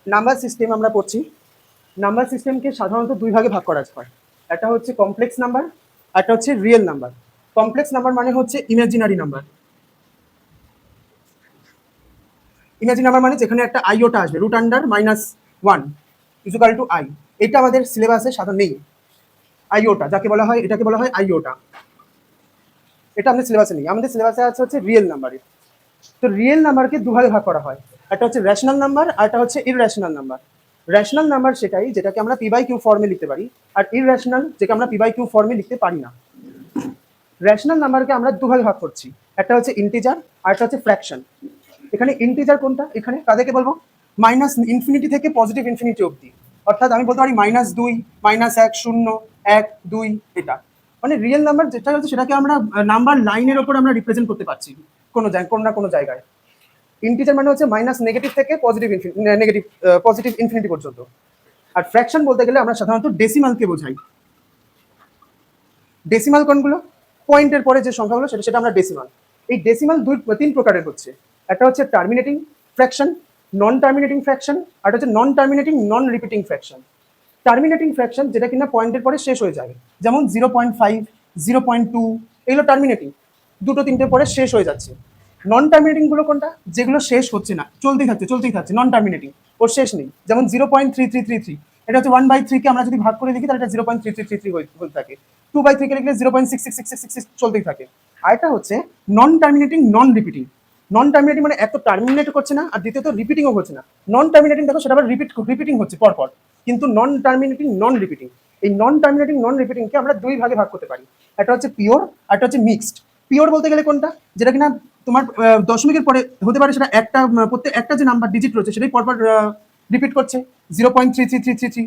Number system আমরা পড়ছি। Number সিস্টেমকে সাধারণত দুই ভাগে ভাগ করা হয়। একটা হচ্ছে কমপ্লেক্স নাম্বার, একটা হচ্ছে রিয়েল নাম্বার। কমপ্লেক্স নাম্বার মানে হচ্ছে ইমাজিনারি নাম্বার। ইমাজিনারি নাম্বার মানে যেখানে একটা আইওটা আসবে, root under -1 equal to I. এটা আমাদের সিলেবাসে সাধারণ নেই। আইওটা যাকে বলা হয়, এটাকে বলা হয় আইওটা। এটা আমাদের সিলেবাসে নেই। আমাদের সিলেবাসে আছে হচ্ছে রিয়েল নাম্বার। তো রিয়েল নাম্বারকে দুভাগে ভাগ করা হয়, একটা হচ্ছে রেশনাল নাম্বার আর একটা হচ্ছে ইররেশনাল নাম্বার। রেশনাল নাম্বার সেটাই যেটাকে আমরা পি বাই কিউ ফর্মে লিখতে পারি, আর ইররেশনাল যেটা আমরা পি বাই কিউ ফর্মে লিখতে পারি না। রেশনাল নাম্বারকে আমরা দুভাগে ভাগ করছি, একটা হচ্ছে ইন্টিজার আর একটা হচ্ছে ফ্র্যাকশন। এখানে ইন্টিজার কোনটা, এখানে কাদেরকে বলবো, মাইনাস ইনফিনিটি থেকে পজিটিভ ইনফিনিটি অবধি। অর্থাৎ আমি বলতে পারি -2, -1, 0, 1, 2, এটা মানে রিয়েল নাম্বার যেটা হচ্ছে সেটাকে আমরা নাম্বার লাইনের ওপর আমরা রিপ্রেজেন্ট করতে পারছি কোনো না কোনো জায়গায়। ইন্টিজার মানে হচ্ছে মাইনাস নেগেটিভ থেকে পজিটিভ ইনফিনিটি পর্যন্ত। আর ফ্র্যাকশন বলতে গেলে আমরা সাধারণত ডেসিমালকে বোঝাই। ডেসিমাল কোনগুলো, পয়েন্টের পরে যে সংখ্যাগুলো সেটা আমরা ডেসিমাল। এই ডেসিমাল তিন প্রকারের হচ্ছে, একটা হচ্ছে টার্মিনেটিং ফ্র্যাকশন, নন টার্মিনেটিং ফ্র্যাকশন, আর হচ্ছে নন টার্মিনেটিং নন রিপিটিং ফ্র্যাকশন। টার্মিনেটিং ফ্র্যাকশন যেটা কিনা পয়েন্টের পরে শেষ হয়ে যাবে, যেমন 0.5, 0.2, এগুলো টার্মিনেটিং, দুটো তিনটে পরে শেষ হয়ে যাচ্ছে। নন টার্মিনেটিং গুলো কোনটা, যেগুলো শেষ হচ্ছে না, চলতেই থাকছে, নন টার্মিনেটিং, ওর শেষ নেই। যেমন 0.3333, এটা হচ্ছে 1/3 কে আমরা যদি ভাগ করে লিখি তাহলে এটা 0.3333 হতে থাকে। 2/3 কে লিখলে 0.66666 চলতেই থাকে। আর এটা হচ্ছে নন টার্মিনেটিং নন রিপিটিং। নন টার্মিনেটিং মানে এত টার্মিনেট করছে না, আর দ্বিতীয়ত রিপিটিংও হচ্ছে না। নন টার্মিনেটিং দেখো সেটা আবার রিপিটিং হচ্ছে পরপর, কিন্তু নন টার্মিনেটিং নন রিপিটিং। এই নন টার্মিনেটিং নন রিপিটিংকে আমরা দুই ভাগে ভাগ করতে পারি, একটা হচ্ছে পিওর আর একটা হচ্ছে মিক্সড। পিওর বলতে গেলে কোনটা, যেটা কিনা তোমার দশমিকের পরে হতে পারে, সেটা একটা প্রত্যেক একটা যে নাম্বার ডিজিট রয়েছে সেটাই পরপর রিপিট করছে, 0.33333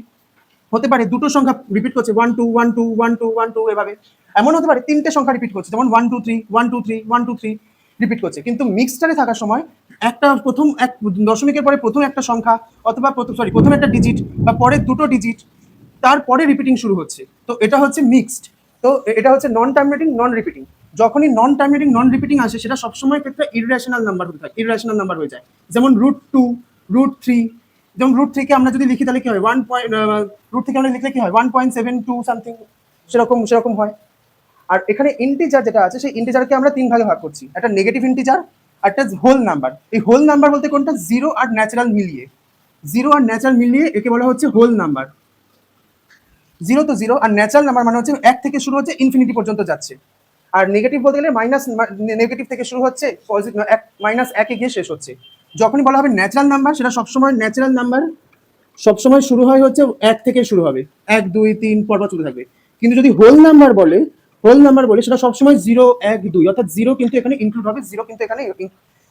হতে পারে। দুটো সংখ্যা রিপিট করছে, 1 2 1 2 1 2 1 2, এভাবে। এমন হতে পারে তিনটে সংখ্যা রিপিট করছে, যেমন 1 2 3 1 2 3 1 2 3 রিপিট করছে। কিন্তু মিক্সচারে থাকার সময় একটা প্রথম এক দশমিকের পরে প্রথম একটা সংখ্যা, অথবা প্রথম একটা ডিজিট বা পরে দুটো ডিজিট, তারপরে রিপিটিং শুরু হচ্ছে, তো এটা হচ্ছে মিক্সড। তো এটা হচ্ছে নন টার্মিনেটিং নন রিপিটিং। যখনই নন টার্মিনেটিং নন রিপিটিং আসে সেটা সবসময় ক্ষেত্রে ইররেশনাল নাম্বার হতে থাকে, ইররেশনাল নাম্বার হয়ে যায়। যেমন √2, √3। যেমন √3 কে আমরা যদি লিখি তাহলে কি হয়, √3 কে আমরা লিখলে কি হয় 1.72 সামথিং, সেরকম হয়। আর এখানে ইন্টিজার যেটা আছে সেই ইন্টিজারকে আমরা তিন ভাগে ভাগ করছি, একটা নেগেটিভ ইন্টিজার, একটা হোল নাম্বার। এই হোল নাম্বার বলতে কোনটা, জিরো আর ন্যাচারাল মিলিয়ে একে বলা হচ্ছে হোল নাম্বার। 0 তো 0, আর ন্যাচারাল নাম্বার মানে হচ্ছে 1 থেকে শুরু হচ্ছে ইনফিনিটি পর্যন্ত যাচ্ছে। আর নেগেটিভ বলতে গেলে নেগেটিভ থেকে শুরু হচ্ছে -1 গিয়ে শেষ হচ্ছে। যখনই বলা হবে ন্যাচারাল নাম্বার, সেটা ন্যাচারাল নাম্বার সবসময় শুরু হয় হচ্ছে 1 থেকে শুরু হবে, 1 2 3 পরপর চলতে থাকবে। কিন্তু যদি হোল নাম্বার বলে সেটা সবসময় 0 1 2, অর্থাৎ 0 কিন্তু এখানে ইনক্লুড হবে, 0 কিন্তু এখানে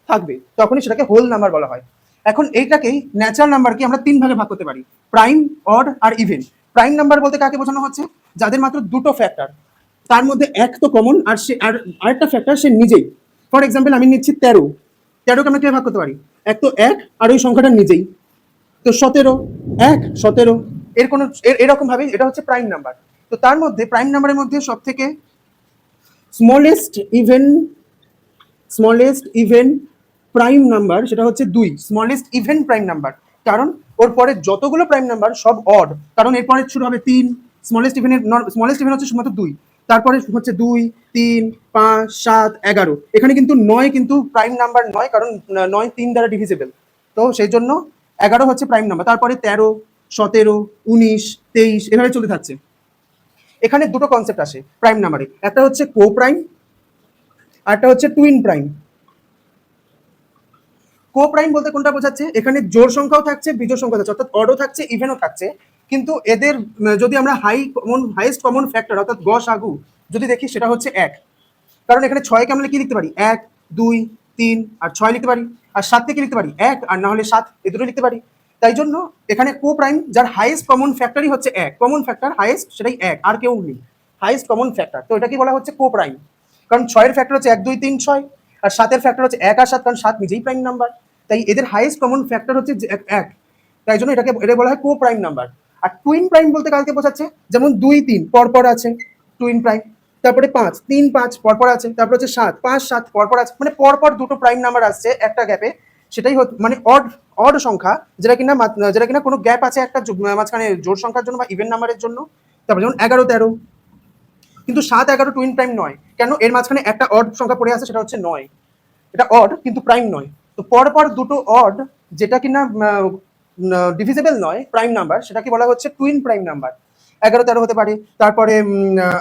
থাকবে, তখনই সেটাকে হোল নাম্বার বলা হয়। এখন এইটাকেই ন্যাচারাল নাম্বারকে আমরা তিন ভাগে ভাগ করতে পারি, প্রাইম, অড আর ইভেন। প্রাইম নাম্বার বলতে কাকে বোঝানো হচ্ছে, যাদের মাত্র দুটো ফ্যাক্টর, তার মধ্যে এক তো কমন, আর আরেকটা ফ্যাক্টর সে নিজেই। ফর এক্সাম্পল আমি নিচ্ছি 13, 13কে আমরা কিভাবে ভাগ করতে পারি, এক তো এক আর ওই সংখ্যাটা নিজেই, তো 17, 17 এর কোনো এরকম ভাবে এটা হচ্ছে প্রাইম নাম্বার। তো তার মধ্যে প্রাইম নাম্বারের মধ্যে সব থেকে স্মলেস্ট ইভেন প্রাইম নাম্বার সেটা হচ্ছে 2, স্মলেস্ট ইভেন প্রাইম নাম্বার। কারণ ওর পরে যতগুলো প্রাইম নাম্বার সব অড, কারণ এরপরে শুরু হবে 3, স্মলেস্ট ইভেন হচ্ছে শুধুমাত্র 2, তারপরে হচ্ছে 2 3 5 7 11। এখানে কিন্তু 9 কিন্তু প্রাইম নাম্বার নয়, কারণ 9 3 দ্বারা ডিভিজিবল, তো সেই জন্য 11 হচ্ছে প্রাইম নাম্বার। তারপরে 13 17 19 23 এভাবে চলে থাকছে। এখানে দুটো কনসেপ্ট আসে প্রাইম নাম্বারে, একটা হচ্ছে কো প্রাইম আর একটা হচ্ছে টুইন প্রাইম। কো প্রাইম বলতে কোনটা বোঝাচ্ছে, এখানে জোড় সংখ্যাও থাকছে বিজোড় সংখ্যা থাকছে, অর্থাৎ অডও থাকছে ইভেনও থাকছে, কিন্তু এদের যদি আমরা হাইয়েস্ট কমন ফ্যাক্টর অর্থাৎ গসাগু যদি দেখি সেটা হচ্ছে 1। কারণ এখানে 6কে আমরা কি লিখতে পারি, 1 2 3 আর 6 লিখতে পারি, আর 7 কে লিখতে পারি 1 আর না হলে 7, এই দুটো লিখতে পারি। তাই জন্য এখানে কো প্রাইম যার হাইয়েস্ট কমন ফ্যাক্টরই হচ্ছে 1, কমন ফ্যাক্টর হাইয়েস্ট সেটাই 1, আর কেউ নেই, হাইয়েস্ট কমন ফ্যাক্টর। তো এটাকে বলা হচ্ছে কো প্রাইম, কারণ 6 এর ফ্যাক্টর হচ্ছে 1 2 3 6, আর 7 এর ফ্যাক্টর হচ্ছে 1 আর 7, কারণ 7 নিজেই প্রাইম নাম্বার, তাই এদের হাইয়েস্ট কমন ফ্যাক্টর হচ্ছে 1, তাই জন্য এটা বলা হয় কো প্রাইম নাম্বার। আর টুইন প্রাইম বলতে কাকে বোঝাচ্ছে, যেমন 2 3 পরপর আছে টুইন প্রাইম, তারপরে 5 3 5 পরপর আছে, তারপর হচ্ছে 7 5 7 পরপর আছে, মানে পরপর দুটো প্রাইম নাম্বার আসছে একটা গ্যাপে, সেটাই মানে অড সংখ্যা যেটা কিনা কোনো গ্যাপ আছে একটা মাঝখানে জোড় সংখ্যার জন্য বা ইভেন নাম্বারের জন্য। তারপর যেমন 11-13, কিন্তু 7-11 টুইন প্রাইম নয়, কেন? এর মাঝখানে একটা অড সংখ্যা পড়ে আছে, সেটা হচ্ছে 9। এটা অড কিন্তু প্রাইম নয়। তো পরপর দুটো অড যেটা কিনা ডিভিজিবল নয় প্রাইম নাম্বার, সেটাকে বলা হচ্ছে টুইন প্রাইম নাম্বার। 11-13 হতে পারে, তারপরে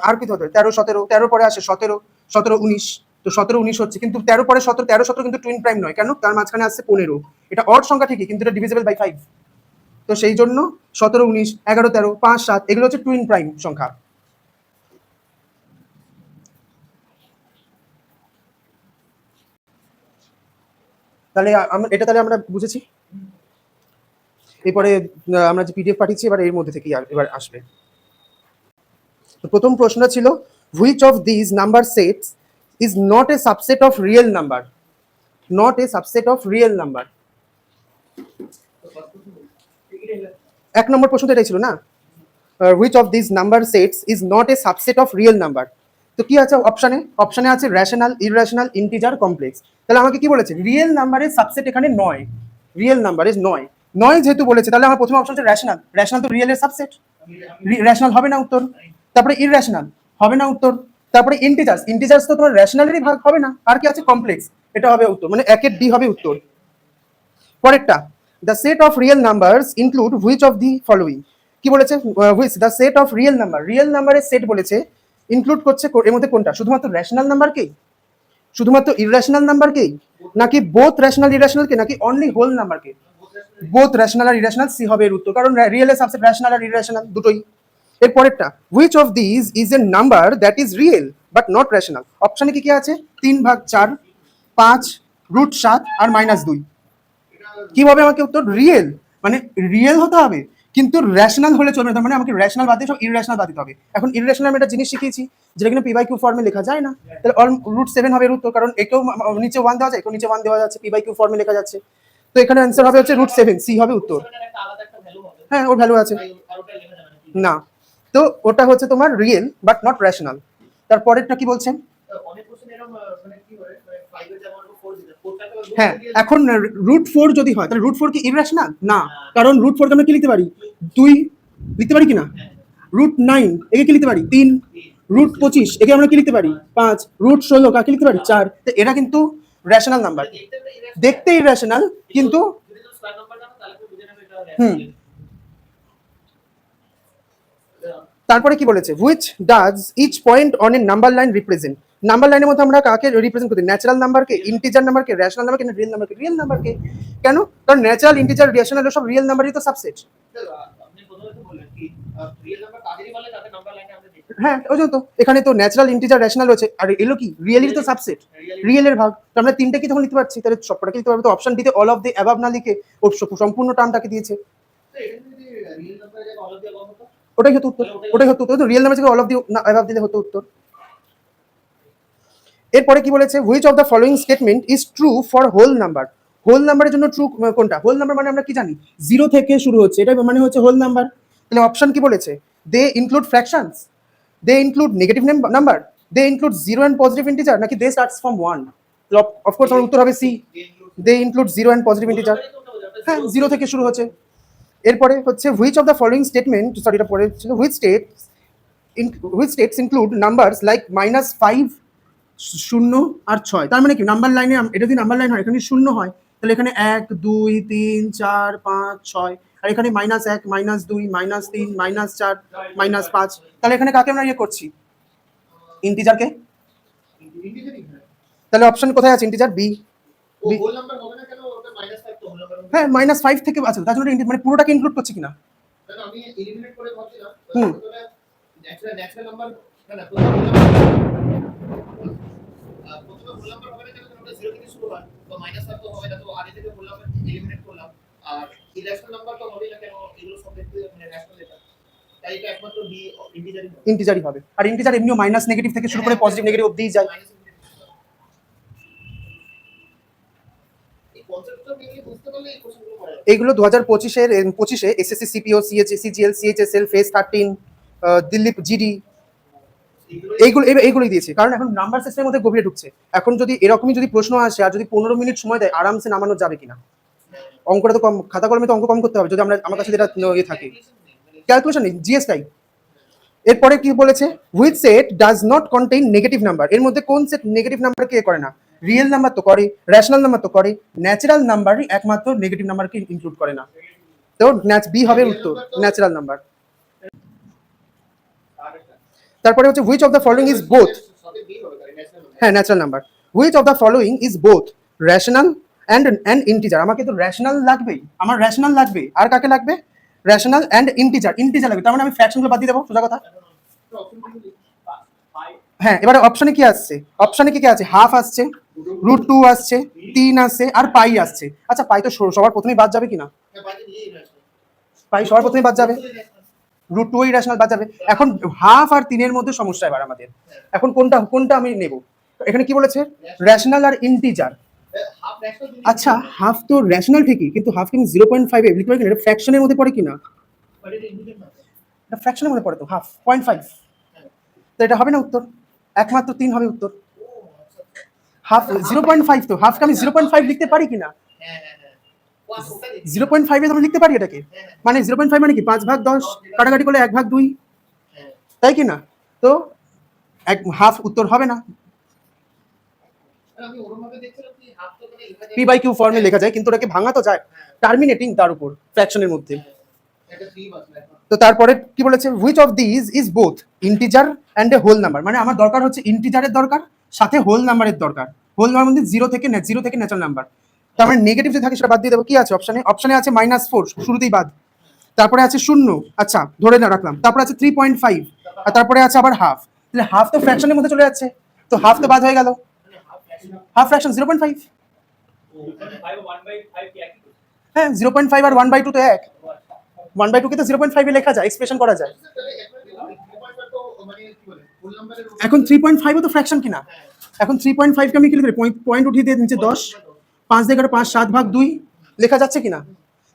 আর কি হতে পারে 13-17, 13 পরে আসে 17, 17-19। তো 17-19 হচ্ছে, কিন্তু 13 পরে 17, 13-17 কিন্তু টুইন প্রাইম নয়, কেন? তার মাঝখানে আসছে 15। এটা অড সংখ্যা ঠিকই, কিন্তু এটা ডিভিজিবল বাই 5। তো সেই জন্য 17-19, 11-13, 5-7 এগুলো হচ্ছে টুইন প্রাইম সংখ্যা। তাহলে তাহলে আমরা বুঝেছি। এরপরে আমরা যে পিডিএফ পাঠিয়েছি এবার এর মধ্যে থেকেই এবার আসবে। তো প্রথম প্রশ্নটা ছিল, which of this number sets is not a subset of real number? Not a subset of real number. 1 নম্বর প্রশ্নটা এটাই ছিল না, which of this number sets is not a subset of real number. তো কি আছে অপশনে আছে রেশনাল, ইররেশনাল, ইন্টিজার, কমপ্লেক্স। তাহলে আমাকে কি বলেছে? রিয়েল নাম্বারের সাবসেট এখানে নয়, রিয়েল নাম্বারের নয় যেহেতু বলেছে, তাহলে আমার প্রথম অপশন হচ্ছে রেশনাল। রেশনাল তো রিয়েলের সাবসেট, রেশনাল হবে না উত্তর। তারপরে ইররেশনাল হবে না উত্তর। তারপরে ইন্টিজার্স তো তোমার রেশনালেরই ভাগ হবে না। আর কি আছে? কমপ্লেক্স, এটা হবে উত্তর, মানে 1-এর ডি হবে উত্তর। পরেরটা, the set of real numbers include which of the following. কি বলেছে? Which the set of real number, real নাম্বারের সেট বলেছে ইনক্লুড করছে এর মধ্যে কোনটা? শুধুমাত্র রেশনাল নাম্বারকেই, শুধুমাত্র ইররেশনাল নাম্বারকেই, নাকি বোথ রেশনাল ইররেশনালকে, নাকি অনলি হোল নাম্বারকে? বোথ রেশনাল আর ইররেশনাল, সি হবে এর উত্তর, কারণ রিয়েলের সাবসেট রেশনাল আর ইররেশনাল দুটোই। এর পরেরটা, which of this is a number that is real but not rational. অপশনে কি কি আছে? 3/4, 5, √7 আর -2। কিভাবে আমাকে উত্তর? রিয়েল মানে রিয়েল হতে হবে, কিন্তু রেশনাল হলে চলবে না। তার মানে আমাকে রেশনাল বাদ দিয়ে সব ইররেশনাল বাদ দিতে হবে। এখন ইররেশনাল আমি একটা জিনিস শিখিয়েছি যেটা কিনা p/q ফর্মে লেখা যায় না, তাহলে √7 হবে এর উত্তর, কারণ একেও নিচে 1 দেওয়া যায়, একেও নিচে 1 দেওয়া যাচ্ছে, p/q ফর্মে লেখা যাচ্ছে। তো এখানে অ্যান্সার হবে হচ্ছে √7, সি হবে উত্তর। হ্যাঁ, ওর ভ্যালু আছে না, তো ওটা হচ্ছে তোমার রিয়েল বাট নট রেশনাল। তারপরেরটা কি বলছেন? হ্যাঁ, এখন √4 যদি হয় তাহলে √4 কি ইররেশনাল? না, কারণ √4 কে আমরা কি লিখতে পারি? 2 লিখতে পারি কিনা? √9 একে কি লিখতে পারি? 3। √25 একে আমরা কি লিখতে পারি? 5। √16 কাকে লিখতে পারি? 4। তো এরা কিন্তু রেশনাল নাম্বার, দেখতে ইররেশনাল কিন্তু তারপরে কি বলেছে? Which does each point on a number line represent. নাম্বার লাইনের মধ্যে আমরা কাকে রিপ্রেজেন্ট করি? ন্যাচারাল নাম্বারকে, ইন্টিজার নাম্বারকে, রেশনাল নাম্বারকে, না রিয়েল নাম্বারকে? রিয়েল নাম্বারকে। কেন? কারণ ন্যাচারাল, ইন্টিজার, রেশনাল সব রিয়েল নাম্বারই তো সাবসেট। হ্যাঁ, ওই জন্য তো এখানে তো ন্যাচারাল, ইন্টিজার, রেশনাল রয়েছে, আর এলো কি? রিয়েলেরই তো সাবসেট, রিয়েলের ভাগ। তো আমরা তিনটে কি তখন লিখতে পারছি, তাহলে সবকটাকে লিখতে পারবো। তো অপশন ডিতে অল অফ দি অ্যাবাভ না লিখে ও সম্পূর্ণ টার্মটাকে দিয়েছে, ওটাই হতো উত্তর। ওটাই হতো উত্তর, রিয়েল নাম্বার থেকে অল অফ দি অ্যাবাভ দিলে হতো উত্তর। এরপরে কি বলেছে? Which of the following statement is true for whole number. Whole নাম্বারের জন্য ট্রু কোনটা? হোল নাম্বার মানে আমরা কি জানি? 0 থেকে শুরু হচ্ছে, এটা মানে হচ্ছে হোল নাম্বার। তাহলে অপশন কি বলেছে? They include fractions, they include negative number, they include zero and positive integer, নাকি দে স্টার্টস ফ্রম 1। অফকোর্স আমার উত্তর হবে C, they include zero and positive integer. হ্যাঁ, 0 থেকে শুরু হচ্ছে। এরপরে হচ্ছে which of the following statement, sorry এটা পরে ছিল, which states include numbers like -5, 0 আর 6। তার মানে কি? নাম্বার লাইনে এটা যদি নাম্বার লাইন হয়, এখানে 0 হয়, তাহলে এখানে 1, 2, 3, 4, 5, 6, আর এখানে -1, -2, -3, -4, -5। তাহলে এখানে কাকে আমরা ইয়ে করছি? ইন্টিজারকে। তাহলে অপশন কোথায় আছে? Integer B. হ্যাঁ, -5 থেকে আছে, তার জন্য মানে পুরোটাকে ইনক্লুড করছে কিনা। হুম, ইন্টিজারই হবে, আর ইন্টিজার এমনিও মাইনাস নেগেটিভ থেকে শুরু করে পজিটিভ নেগেটিভ অবধি যায়। এইগুলো 2025-এ SSC, CPO, CGL, CHSL, phase 13, Delhi GD, এইগুলোই দিয়েছে, কারণ এখন নাম্বার সিস্টেমের মধ্যে গভীরে ঢুকছে। এখন যদি এরকমই যদি প্রশ্ন আসে আর যদি 15 মিনিট সময় দেয়, আরামসে নামানো যাবে কিনা। অঙ্কটা তো কম, খাতা কলমে তো অঙ্ক কম করতে হবে যদি আমার কাছে যেটা ইয়ে থাকে, ক্যালকুলেশন নেই, জিএস টাই। এরপরে কি বলেছে, which set does not contain negative number, এর মধ্যে কোন সেট নেগেটিভ নাম্বার কে করে না? রিয়েল নাম্বার তো করে, রেশনাল নাম্বার তো করে, ন্যাচারাল নাম্বারই একমাত্র নেগেটিভ নাম্বারকে ইনক্লুড করে না। তো বি হবে উত্তর, ন্যাচারাল নাম্বার। তারপরে হচ্ছে which of the following is both, হ্যাঁ natural number, which of the following is both rational and integer. আমাকে তো রেশনাল লাগবেই, আমার রেশনাল লাগবে, আর কাকে লাগবে? রেশনাল অ্যান্ড ইন্টিজার লাগবে, তার মানে আমি ফ্র্যাকশনগুলো বাদ দিয়ে দেবো, সোজা কথা। হ্যাঁ, এবারে অপশনে কি আসছে? অপশনে কি কি আছে? হাফ আসছে, √2 আসছে, 3 আসছে, আর পাই আসছে। আচ্ছা, পাই তো সবার প্রথমেই বাদ যাবে কিনা? পাই সবার প্রথমেই বাদ যাবে, √2 রেশনাল বাদ যাবে। এখন হাফ আর 3-এর মধ্যে সমস্যা এবার আমাদের, এখন কোনটা আমি নেব? এখানে কি বলেছে? রেশনাল আর ইন্টিজার। আচ্ছা, হাফ তো রেশনাল ঠিকই, কিন্তু হাফ কিন্তু 0.5 লিখতে পারি কিনা? এটা ফ্র্যাকশনের মধ্যে পড়ে কিনা? এটা ফ্র্যাকশনের মধ্যে পড়ে তো, হাফ 0.5, তো এটা হবে না উত্তর, একমাত্র 3 হবে উত্তর। হাফ 0.5, তো হাফকে আমি 0.5 লিখতে পারি কিনা? 0.5 এ আমরা লিখতে পারি এটাকে, মানে 0.5 মানে কি 5/10, কাটাকাটি করলে 1/2, তাই কি না? তো হাফ উত্তর হবে না। p/q ফর্মে লেখা যায়, কিন্তু ওটাকে ভাঙা তো যায়, টার্মিনেটিং তার উপর ফ্র্যাকশনের মধ্যে। তো তারপরে কি বলেছে, which of this is both integer and a whole number, মানে আমার দরকার হচ্ছে ইন্টিজারের দরকার, সাথে হোল নাম্বারের দরকার। হোল নাম্বার মধ্যে জিরো থেকে ন্যাচারাল নাম্বার, তার মানে নেগেটিভ যদি থাকে সেটা বাদ দিয়ে দেবো। কি আছে অপশনে? অপশনে আছে -4, শুরুতেই বাদ। তারপরে আছে 0, আচ্ছা ধরে না রাখলাম। তারপরে আছে 3.5, আর তারপরে আছে আবার হাফ। তাহলে হাফ তো ফ্র্যাকশনের মধ্যে চলে যাচ্ছে, তো হাফ তো বাদ হয়ে গেল। হাফ ফ্র্যাকশন 0.5, হ্যাঁ 0.5 আর 1/2 তো এক। 1/2 কে তো 0.5 এ লেখা যায়, এক্সপ্রেশন করা যায়। এখন 3.5 ও তো ফ্র্যাকশন কিনা? এখন 3.5 কে আমি কি লিখব? পয়েন্ট উঠিয়ে দিয়ে নিচে 10, 5 দিয়ে 5, 7/2 লেখা যাচ্ছে কিনা?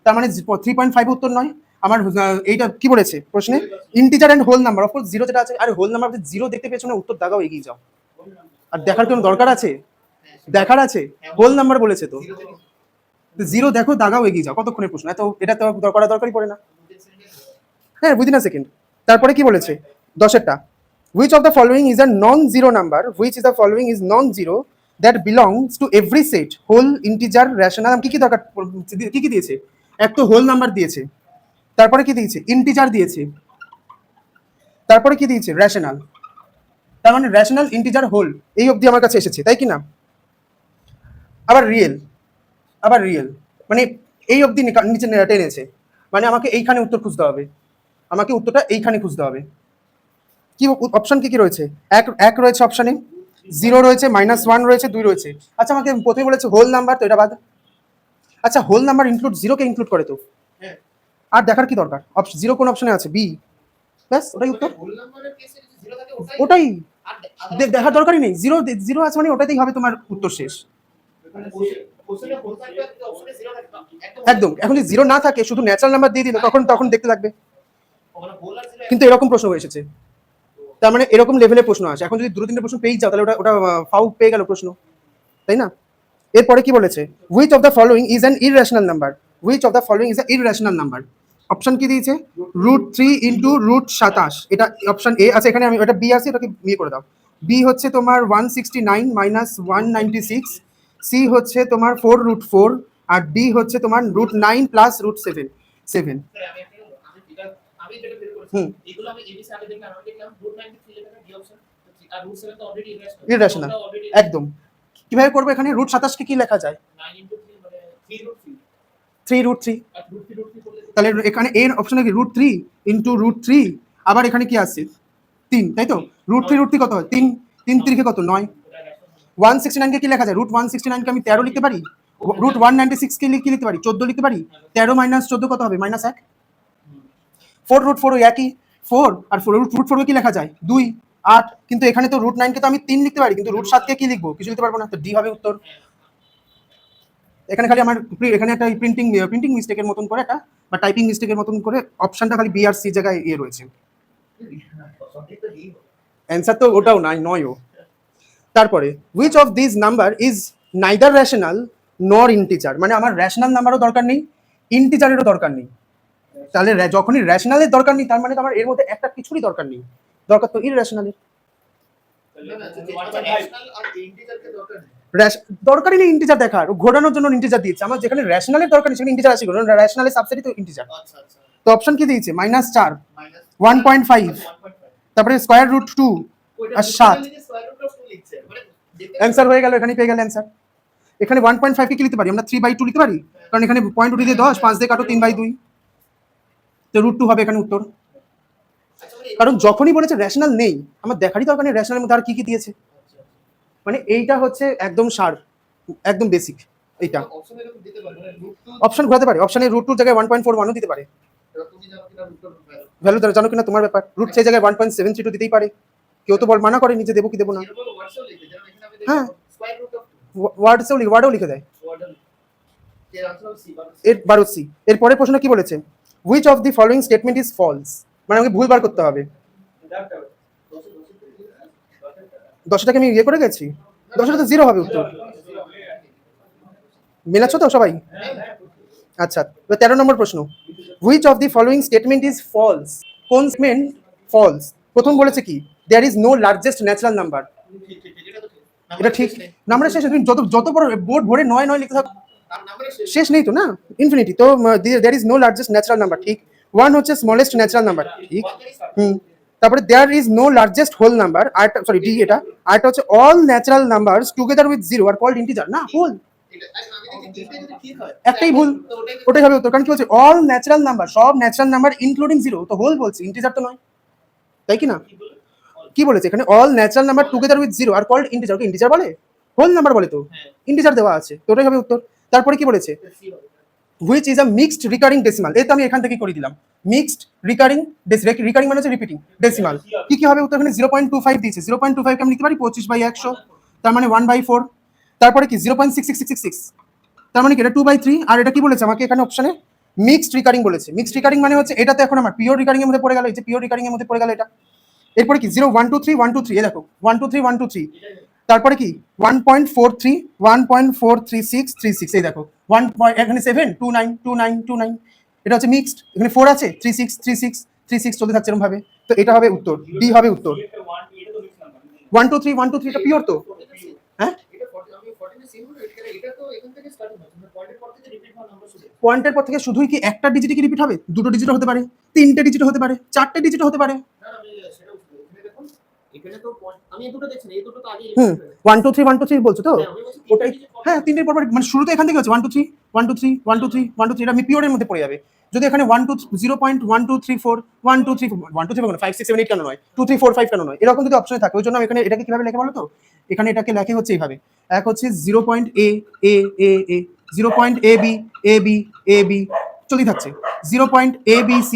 তার মানে 3.5 উত্তর নয় আমার। এইটা কি বলেছে প্রশ্নে? Integer and whole number, of course zero যেটা আছে। আরে হোল নাম্বার জিরো দেখতে পেয়েছো না, উত্তর দাগাও, এগিয়ে যাও। আর দেখার কোনো দরকার আছে? দেখার আছে? হোল নাম্বার বলেছে তো, জিরো দেখো, দাগাও, এগিয়ে যাও। কতক্ষণের প্রশ্ন, এত এটা তো করা দরকারই পড়ে না। হ্যাঁ, উইদিন আ সেকেন্ড। তারপরে কি বলেছে 10-এরটা, which of the following is a non-zero number, which is the following is non-zero that belongs to every set, whole, integer, rational। কি কি দরকার, কি কি দিয়েছে? এক তো হোল নাম্বার দিয়েছে, তারপরে কি দিয়েছে? ইন্টিজার দিয়েছে, তারপরে কি দিয়েছে? রেশনাল। তার মানে রেশনাল, ইন্টিজার, হোল, এই অবধি আমার কাছে এসেছে, তাই কি না? আবার রিয়েল, মানে এই অবধি নিচে টেনেছে, মানে আমাকে এইখানে উত্তর খুঁজতে হবে, আমাকে উত্তরটা এইখানে খুঁজতে হবে। কি অপশন কি কি রয়েছে? এক রয়েছে অপশনে, 0 রয়েছে, -1 রয়েছে, 2 রয়েছে। আচ্ছা, আমাকে প্রথমে বলেছে হোল নাম্বার, তো এটা বাদ। আচ্ছা, হোল নাম্বার ইনক্লুড জিরোকে ইনক্লুড করে তো, আর দেখার কি দরকার? জিরো কোন অপশনে আছে? বি, ব্যাস ওটাই উত্তর। ওটাই দেখার দরকারই নেই, জিরো আছে মানে ওটাতেই হবে তোমার উত্তর, শেষ একদম। এখন যদি জিরো না থাকে, শুধু ন্যাচারাল নাম্বার দিয়ে দিল, তখন দেখতে লাগবে। কিন্তু এরকম প্রশ্ন এসেছে, তার মানে এরকম লেভেলের প্রশ্ন আসে। এখন যদি 2-3টে প্রশ্ন পেয়ে যাও, তাহলে ওটা ফাউ পেয়ে গেল প্রশ্ন, তাই না? এরপরে কি বলেছে, which of the following is an irrational number, which of the following is an irrational number. Option কি দিয়েছে? √3 ইন্টু √27, এটা অপশন এ আছে। এখানে আমি ওটা বি আছে, এটাকে বি করে দাও। বি হচ্ছে তোমার 169 - 196, সি হচ্ছে তোমার 4√4, আর ডি হচ্ছে তোমার √9 প্লাস √7। ইররেশনাল, একদম। কিভাবে করবো? এখানে √27 কে কি লেখা যায়? 3√3। তাহলে এখানে এর অপশনে কি √3 ইন্টু √3, আবার এখানে কি আছে? 3, তাই তো? √3 কত হয়? 3, 3 3 কত? 9। 169 কে কি লেখা যায়? √169 কে আমি 13 লিখতে পারি। √196 কে কি লিখতে পারি? 14 লিখতে পারি। 13 - 14 কত হবে? -1। 4√4 ওই একই, 4 আর 4 √4 কে কি লেখা যায়? 2, 8। কিন্তু এখানে তো √9 কে তো আমি 3 লিখতে পারি, কিন্তু √7 কে কি লিখবো? কিছু লিখতে পারবো না, তো ডি হবে উত্তর। এখানে খালি আমার এখানে একটা প্রিন্টিং মিস্টেকের মতন করে, একটা বা টাইপিং মিস্টেকের মতন করে অপশনটা খালি বি আর সি জায়গায় রয়েছে। অ্যান্সার তো ওটাও নয়ও। তারপরে which of this number is neither rational নর ইন্টিজার, মানে আমার রেশনাল নাম্বারও দরকার নেই, ইন্টিজারেরও দরকার নেই। তাহলে যখনই রেশনালের দরকার নেই তার মানে তো আমার এর মধ্যে একটা কিছুরই দরকার নেই, দরকার তো ইররেশনালের। দরকারই নেই ইন্টিজার দেখার, ঘোরানোর জন্য ইন্টিজার দিয়েছে। আমার যেখানে রেশনালের দরকার নেই সেখানে ইন্টিজার আছে, রেশনালের সাবসেটই তো ইন্টিজার। তো অপশন কি দিয়েছে? -4, 1.5, তারপরে স্কয়ার রুট 2 আর 7। অ্যান্সার হয়ে গেল, এখানেই পেয়ে গেল অ্যান্সার। এখানে 1.5 কে কি লিখতে পারি আমরা? 3/2 লিখতে পারি, কারণ এখানে পয়েন্ট উঠিয়ে দিয়ে 10, 5 দিয়ে কাটো 3/2, তো √2 হবে এখানে উত্তর। কারণ যখনই বলেছে রেশনাল নেই, আমার দেখারই দরকার নেই রেশনালের মধ্যে আর কি কি দিয়েছে। মানে এইটা হচ্ছে একদম সার, একদম বেসিক। এইটা অপশন ঘোরাতে পারে, অপশনে √2 জায়গায় 1.41ও দিতে পারে। ভ্যালু জানো কিনা তোমার ব্যাপার। রুট সেই জায়গায় 1.732 দিতেই পারে, কেউ তো বল মানা করে নিজে দেবো কি দেবো না। হ্যাঁ, ওয়ার্ডও লিখে দেয়। এর 12C। এরপরে প্রশ্ন কি বলেছে? Which of the following statement is false, মানে আমাকে ভুল বার করতে হবে। 10টাকে আমি করে গেছি, 10টা তো 0 হবে উত্তর। মেলাচ্ছ তো সবাই? আচ্ছা, 13 নম্বর প্রশ্ন। Which of the following statement is false, কোন স্টেটমেন্ট ফলস? প্রথম বলেছে কি? There is no largest natural number. এটা ঠিক, নাম্বারের শেষ তুমি যত বড় বোর্ড ভরে 9 লিখতে থাকো, শেষ নেই তো না, ইনফিনিটি। তো there is no largest natural number, ঠিক। 1 হচ্ছে স্মলেস্ট ন্যাচারাল নাম্বার, ঠিক। তারপরে there is no largest whole number, আর সরি ডি এটা। আরটা হচ্ছে all natural numbers together with 0 are called integer, না হোল। একটাই ভুল, ওটাই হবে উত্তর। কারণ কি বলছে? অল ন্যাচারাল নাম্বার, সব ন্যাচারাল নাম্বার ইনক্লুডিং 0, তো হোল বলছে, ইন্টিজার তো নয়, তাই কি না? কি বলেছে এখানে? All natural number together with 0 are called integer, okay integer বলে? হোল নাম্বার বলে তো, ইন্টিজার দেওয়া আছে, তো ওটাই হবে উত্তর। তারপরে কি বলেছে? Which is a mixed recurring decimal, এই তো আমি এখান থেকে করে দিলাম। মিক্সড রিকারিং রিকারিং মানে হচ্ছে রিপিটিং ডেসিমাল। কি কি হবে উত্তর? এখানে 0.25 দিয়েছে, 0.25 কে আমি লিখতে পারি 25/100, তার মানে 1/4। তারপরে কি 0.66666, তার মানে কি এটা 2/3। আর এটা কি বলেছে আমাকে এখানে অপশনে? মিক্সড রিকারিং বলেছে। মিক্সড রিকারিং মানে হচ্ছে এটা তো এখন আমার পিওর রিকারিং এর মধ্যে পড়ে গেল, এই যে পিওর রিকারিং এর মধ্যে পড়ে গেল এটা। এরপরে কি 0 1 2 3 1 2 3, এই দেখো 1 2 3 1 2 3। তারপরে কি 1.43 1.43636, এই দেখো 1 এখানে 7 29 29 29, এটা হচ্ছে মিক্সড। এখানে 4 আছে 36 36 36 চলতে থাকছে এরকম ভাবে, তো এটা হবে উত্তর, ডি হবে উত্তর। 1 2 3 1 2 3 এটা পিওর তো, হ্যাঁ। পয়েন্টের পর থেকে শুধুই কি একটা ডিজিট কি রিপিট হবে? দুটো ডিজিট হতে পারে, তিনটে ডিজিট হতে পারে, চারটে ডিজিট হতে পারে। 1 2 3 1 2 3 বলছো তো, ওটাই। হ্যাঁ, তিনটের পর মানে শুরুতে এখান থেকে হচ্ছে 1 2 3 1 2 3 1 2 3 1 2 3, এটা আমি পিওরের মধ্যে পড়ে যাবে। যদি এখানে 1 2 0.1234 1 2 3 1 2 3 5 6 7 8 কেন নয়, 2 3 4 5 কেন নয়, এরকম যদি অপশনে থাকে, ওই জন্য এখানে এটাকে কিভাবে লেখে বলো তো? এখানে এটাকে লেখে হচ্ছে এইভাবে। এক হচ্ছে 0.a a a a, 0.ab ab ab চলতেই থাকছে, 0.abc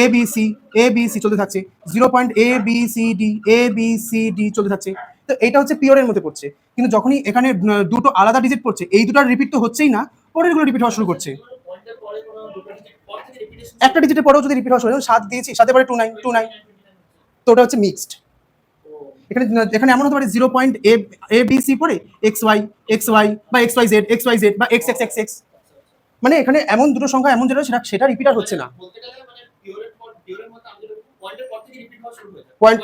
ABC ABC চলতে থাকছে, 0.ABCD ABCD চলতে থাকছে। তো এটা হচ্ছে পিওরের মধ্যে পড়ছে। কিন্তু যখনই এখানে দুটো আলাদা ডিজিট পড়ছে, এই দুটার রিপিট তো হচ্ছেই না, পরেরগুলো রিপিট হওয়া শুরু করছে। একটা ডিজিটের পরেও যদি রিপিট হওয়া শুরু হয়, 7 দিয়েছি, 7 পরে 29 29, তো ওটা হচ্ছে মিক্সড। এখানে এখানে এমন হতে পারে 0.ABC পরে XY XY বা XYZ XYZ বা XXXX, মানে এখানে এমন দুটো সংখ্যা এমন যেটা সেটা রিপিট আর হচ্ছে না। পয়েন্ট,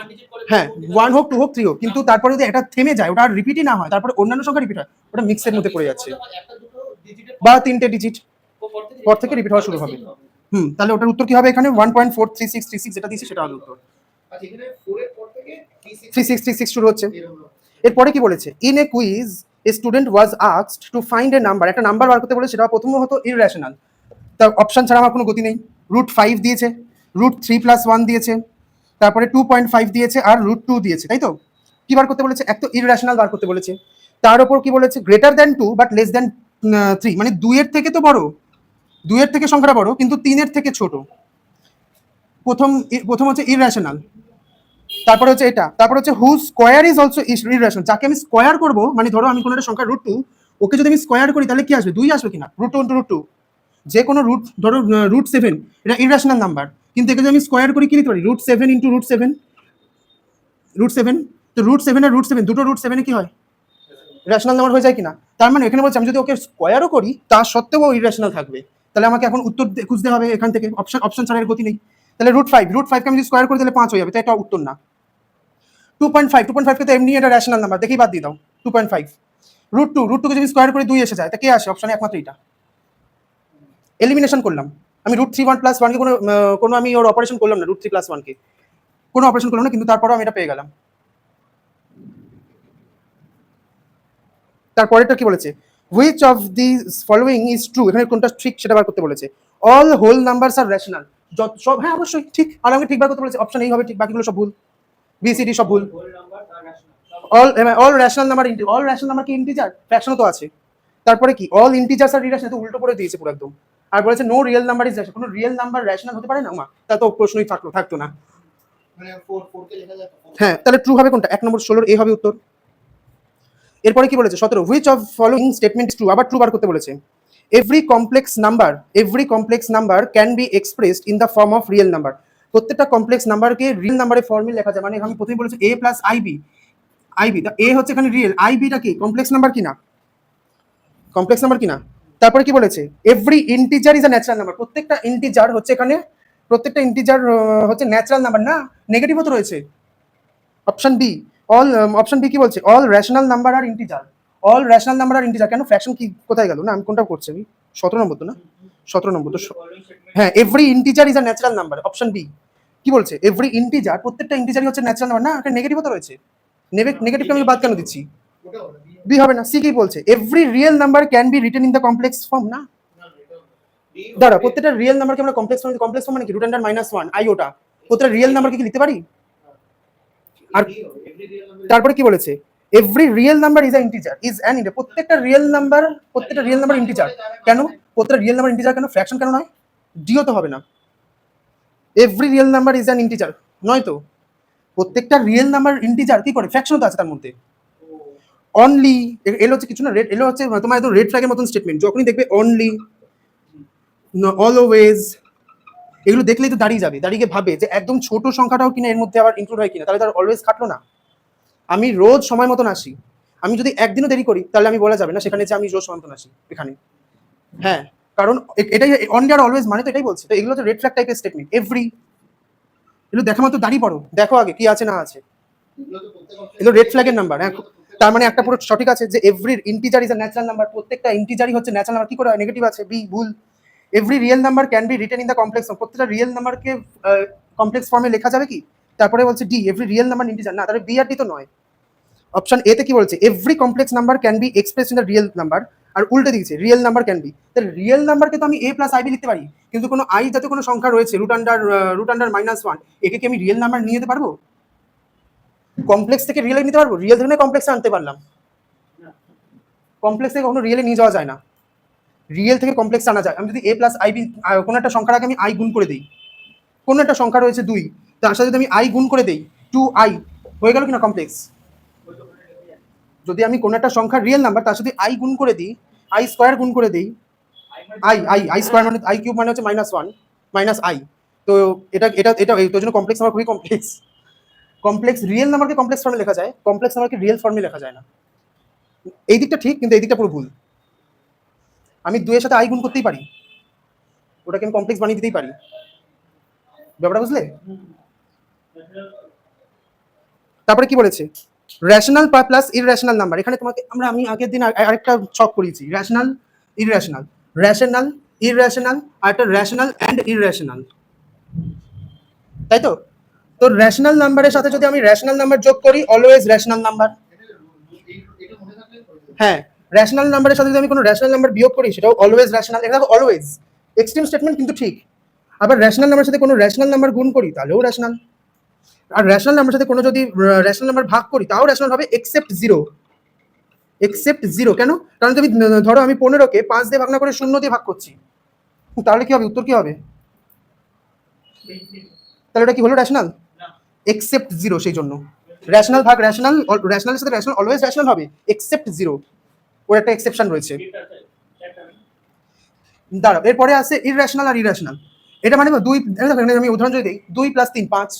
হ্যাঁ 1 হোক 2 হোক 3 হোক, কিন্তু তারপরে যদি এটা থেমে যায়, ওটা আর রিপিটই না হয়, তারপরে অন্যান্য সংখ্যা রিপিট হয়, ওটা মিক্সের মধ্যে পড়ে যাচ্ছে। বা তিনটে ডিজিট পর থেকে রিপিট হওয়া শুরু হবে। তাহলে ওটার উত্তর কি হবে? এখানে 1.43636 যেটা দিয়েছে সেটা হবে উত্তর। 3636 শুরু হচ্ছে। এরপরে কি বলেছে? In a quiz a student was asked to find a number, একটা নাম্বার বার করতে বলে, সেটা প্রথম হতো ইররেশনাল, তার অপশন ছাড়া আমার কোনো গতি নেই। √5 দিয়েছে, √3+1 দিয়েছে, তারপরে 2.5 দিয়েছে, আর √2 দিয়েছে, তাই তো? কি বার করতে বলেছে? এক তো ইররেশনাল বার করতে বলেছে, তার উপর কি বলেছে? Greater than 2 but less than 3, মানে 2 এর থেকে তো বড়, 2 এর থেকে সংখ্যাটা বড় কিন্তু 3 এর থেকে ছোট। প্রথম হচ্ছে ইররেশনাল, তারপরে হচ্ছে এটা, তারপরে হচ্ছে হু স্কোয়ার ইজ অলসো ইররেশনাল, যাকে আমি স্কোয়ার করবো, মানে ধরো আমি কোনো একটা সংখ্যা √2, ওকে যদি আমি স্কোয়ার করি তাহলে কি আসবে? 2 আসবে কিনা? √2 যে কোনো রুট, ধরো √7, এটা ইররেশনাল নাম্বার, কিন্তু একে যদি আমি স্কোয়ার করি কি লিখতে পারি? √7 × √7, √7, তো √7 আর √7 দুটো √7 কি হয়, রেশনাল নাম্বার হয়ে যায় কিনা? তার মানে এখানে বলছে আমি যদি ওকে স্কোয়ারও করি তা সত্ত্বেও ও ইরেশনাল থাকবে। তাহলে আমাকে এখন উত্তর খুঁজতে হবে এখান থেকে, অপশন ছাড়া এর গতি নেই। তাহলে √5 কে আমি যদি স্কোয়ার করে দিলে 5 হয়ে যাবে, তাই এটা উত্তর না। 2.5 কে তো এমনি এটা রেশনাল নাম্বার, দেখেই বাদ দিয়ে দাও 2.5। √2 কে যদি স্কোয়ার করে 2 এসে যায়, তা কে আসে অপশনে? একমাত্র এটা। এলিমিনেশন করলাম আমি √3 1 + 1 কে কোনো আমি ওর অপারেশন করলাম না, √3 + 1 কে কোনো অপারেশন করলাম না, কিন্তু তারপরেও আমি এটা পেয়ে গেলাম। তারপরেটা কি বলেছে, which of this following is true, এখানে কোনটা ঠিক সেটা বার করতে বলেছে। অল হোল নাম্বারস আর রেশনাল, যত সব, হ্যাঁ অবশ্যই ঠিক, আর আমাকে ঠিক বার করতে বলেছে, অপশন এই হবে ঠিক, বাকিগুলো সব ভুল, বিসিডি সব ভুল। All rational number, all rational number কি ইন্টিজার? ফ্র্যাকশনও তো আছে। তারপরে কি অল ইন্টিজার্স আর ইরেশনাল, তো উল্টো করে দিয়েছে পুরো একদম। আর বলেছে no real number is rational, কোনো রিয়েল নাম্বার রেশনাল হতে পারে না মা, তা তো প্রশ্নই থাকতো না। হ্যাঁ, তাহলে ট্রু হবে কোনটা? 1 নম্বর 16 এ হবে উত্তর। এরপরে কি বলেছে 17, which of following statement is true, আবার ট্রু বার করতে বলেছে। Every complex number can B expressed in the form of real number, প্রত্যেকটা কমপ্লেক্স নাম্বারকে রিয়েল নাম্বারের ফর্মে লেখা যায়। মানে আমি প্রথমেই বলেছি a + আইবি, তা এ হচ্ছে এখানে রিয়েল, আইবিটা কি কমপ্লেক্স নাম্বার কিনা? কমপ্লেক্স নাম্বার কিনা? তারপরে কি বলেছে, every integer is a natural number, প্রত্যেকটা ইন্টিজার হচ্ছে এখানে, প্রত্যেকটা ইন্টিজার হচ্ছে ন্যাচারাল নাম্বার না, নেগেটিভও তো রয়েছে। অপশন বি, অপশন বি কি বলছে, অল রেশনাল নাম্বার আর ইন্টিজার, অল রেশনাল নাম্বার আর ইন্টিজার, কেন ফ্র্যাকশন কি কোথায় গেল? না আমি কোনটা করছি, আমি 17 নম্বর তো না, 17 নম্বর তো, হ্যাঁ every integer is a natural number, option B কি বলছে, এভরি ইন্টিজার, প্রত্যেকটা ইন্টিজারই হচ্ছে ন্যাচারাল নাম্বার, না একটা নেগেটিভও তো রয়েছে, নেগেটিভকে আমি বাদ কেন দিচ্ছি? বি হবে না, সি কি বলছে, every real number can be written in the complex form, না দাঁড়া, প্রত্যেকটা রিয়েল নাম্বারকে আমরা কমপ্লেক্স ফর্ম মানে কি, √1 আইওটা, প্রত্যেকটা রিয়েল নাম্বারকে কি লিখতে পারি? আর তারপরে কি বলেছে, every real number is an integer, প্রত্যেকটা রিয়েল নাম্বার ইন্টিজার, কেন প্রত্যেকটা রিয়েল নাম্বার ইন্টিজার, কেন ফ্র্যাকশন কেন নয়? ডিও তো হবে না, every real number is an integer নয় তো, প্রত্যেকটা রিয়েল নাম্বার ইন্টিজার কি করে, ফ্র্যাকশনও তো আছে তার মধ্যে। অনলি এলো হচ্ছে কিছু না, রেড এলো হচ্ছে তোমার একদম রেড ফ্ল্যাগের মতন স্টেটমেন্ট, যখনই দেখবে অনলি, অলওয়েজ, এগুলো দেখলেই তো দাঁড়িয়ে যাবে, দাঁড়িয়ে ভাবে যে একদম ছোট সংখ্যাটাও কিনা এর মধ্যে আবার ইনক্লুড হয় কিনা, তাহলে তার অলওয়েজ খাটলো না। আমি রোজ সময় মতন আসি, আমি যদি একদিনও দেরি করি তাহলে আমি বলা যাবে না সেখানে যে আমি রোজ সময় মতন আসি এখানে, হ্যাঁ কারণ এটাই অনলি আর অলওয়েজ মানে তো এটাই বলছে, তো এগুলো তো রেড ফ্ল্যাগ টাইপের স্টেটমেন্ট। এভরি এগুলো দেখা মাত্র দাঁড়িয়ে পড়ো, দেখো আগে কি আছে না আছে, এগুলো রেড ফ্ল্যাগের নাম্বার। হ্যাঁ, তার মানে একটা পুরো সঠিক আছে যে every integer is a natural number, প্রত্যেকটা ইন্টিজারই হচ্ছে ন্যাচারাল নাম্বার, কি করে হয়, নেগেটিভ আছে, বি ভুল। Every real number can be written in the complex form, প্রত্যেকটা রিয়েল নাম্বারকে কমপ্লেক্স ফর্মে লেখা যাবে কি? তারপরে বলছে D, every real number integer, না তাহলে বি আর ডি তো নয়। অপশন এ তে কি বলছে, every complex number can be express in the real number, আর উল্টে দিয়েছে রিয়েল নাম্বার ক্যান বি, তাহলে রিয়েল নাম্বারকে তো আমি a + আইবি লিখতে পারি, কিন্তু কোনো আই যাতে কোনো সংখ্যা রয়েছে √1 একে কি আমি রিয়েল নাম্বার নিয়ে যেতে পারবো? কমপ্লেক্স থেকে রিয়েলে নিতে পারবো? রিয়েল থেকে কমপ্লেক্সে আনতে পারলাম, কমপ্লেক্স থেকে কখনো রিয়েলে নিয়ে যাওয়া যায় না, রিয়েল থেকে কমপ্লেক্স আনা যায়। আমি যদি a + আইবি কোনো একটা সংখ্যার আগে আমি আই গুণ করে দিই, কোনো একটা সংখ্যা রয়েছে 2, তার সাথে যদি আমি আই গুণ করে দিই 2i, হয়ে গেল কিনা কমপ্লেক্স? যদি আমি কোনো একটা সংখ্যা রিয়েল নাম্বার তার সাথে আই গুণ করে দিই, আই স্কোয়ার গুণ করে দিই, আই স্কোয়ার মানে আই কিউব মানে হচ্ছে -1 - i, তো এটা এটা এটা তোর জন্য কমপ্লেক্স নাম্বার খুবই কমপ্লেক্স রিয়েল নাম্বারকে কমপ্লেক্স ফর্মে লেখা যায়, কমপ্লেক্স নাম্বারকে রিয়েল ফর্মে লেখা যায় না। এই দিকটা ঠিক, কিন্তু এই দিকটা পুরো ভুল। আমি 2 এর সাথে আই গুণ করতেই পারি, ওটাকে আমি কমপ্লেক্স বানিয়ে দিতেই পারি, ব্যাপারটা বুঝলে? তারপরে কি বলেছে, রেশনাল প্লাস ইররেশনাল নাম্বার, এখানে তোমাকে আমি আগের দিন আরেকটা ছক করিয়েছি, রেশনাল ইররেশনাল, রেশনাল ইররেশনাল, আর একটা রেশনাল অ্যান্ড ইররেশনাল, তাই তো? তো রেশনাল নাম্বারের সাথে যদি আমি রেশনাল নাম্বার যোগ করি, অলওয়েজ রেশনাল নাম্বার, হ্যাঁ রেশনাল নাম্বারের সাথে যদি আমি কোনো রেশনাল নাম্বার বিয়োগ করি সেটাও অলওয়েজ রেশনাল, এটা অলওয়েজ এক্সট্রিম স্টেটমেন্ট কিন্তু ঠিক। আবার রেশনাল নাম্বারের সাথে কোনো রেশনাল নাম্বার গুণ করি তাহলেও রেশনাল, আর রেশনাল নাম্বারের সাথে কোনো যদি রেশনাল নাম্বার ভাগ করি তাও রেশনাল হবে, এক্সেপ্ট জিরো। কেন? কারণ তুমি ধরো আমি 15কে 5 দিয়ে ভাগ না করে 0 দিয়ে ভাগ করছি, তাহলে কি হবে, উত্তর কি হবে? তাহলে এটা কি হলো, রেশনাল? এক্সেপ্ট জিরো, সেই জন্য রেশনাল ভাগ রেশনাল, রেশনালের সাথে রেশনাল অলওয়েজ রেশনাল হবে, এক্সেপ্ট জিরো, ওর একটা এক্সেপশন রয়েছে। দাঁড়াও, এরপরে আছে ইররেশনাল আর ইরেশনাল, এটা মানে দুই, আমি উদাহরণ যদি দিই, 2 + 3 5,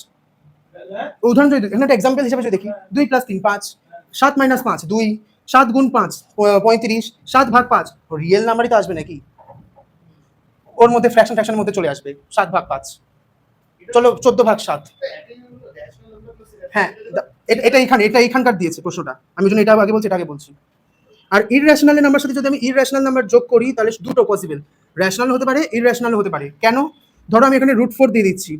উদাহরণ যদি এখানে একটা এক্সাম্পল হিসেবে যদি দেখি 2 + 3 5, 7 - 5 2, 7 × 5 35, 7 ভাগ 5 রিয়েল নাম্বারই তো আসবে নাকি, ওর মধ্যে ফ্র্যাকশনের মধ্যে চলে আসবে 7 ভাগ 5, চলো 14 ভাগ 7। হ্যাঁ, এটা এখানকার দিয়েছে প্রশ্নটা, আমি জন্য এটা আগে বলছি, এটা আগে বলছি। আর ইররেশনাল নাম্বার সাথে যদি আমি ইররেশনাল নাম্বার যোগ করি তাহলে দুটো পসিবল, রেশনাল হতে পারে, ইররেশনাল হতে পারে। কেন? ধরো আমি এখানে √4 দিয়ে দিচ্ছি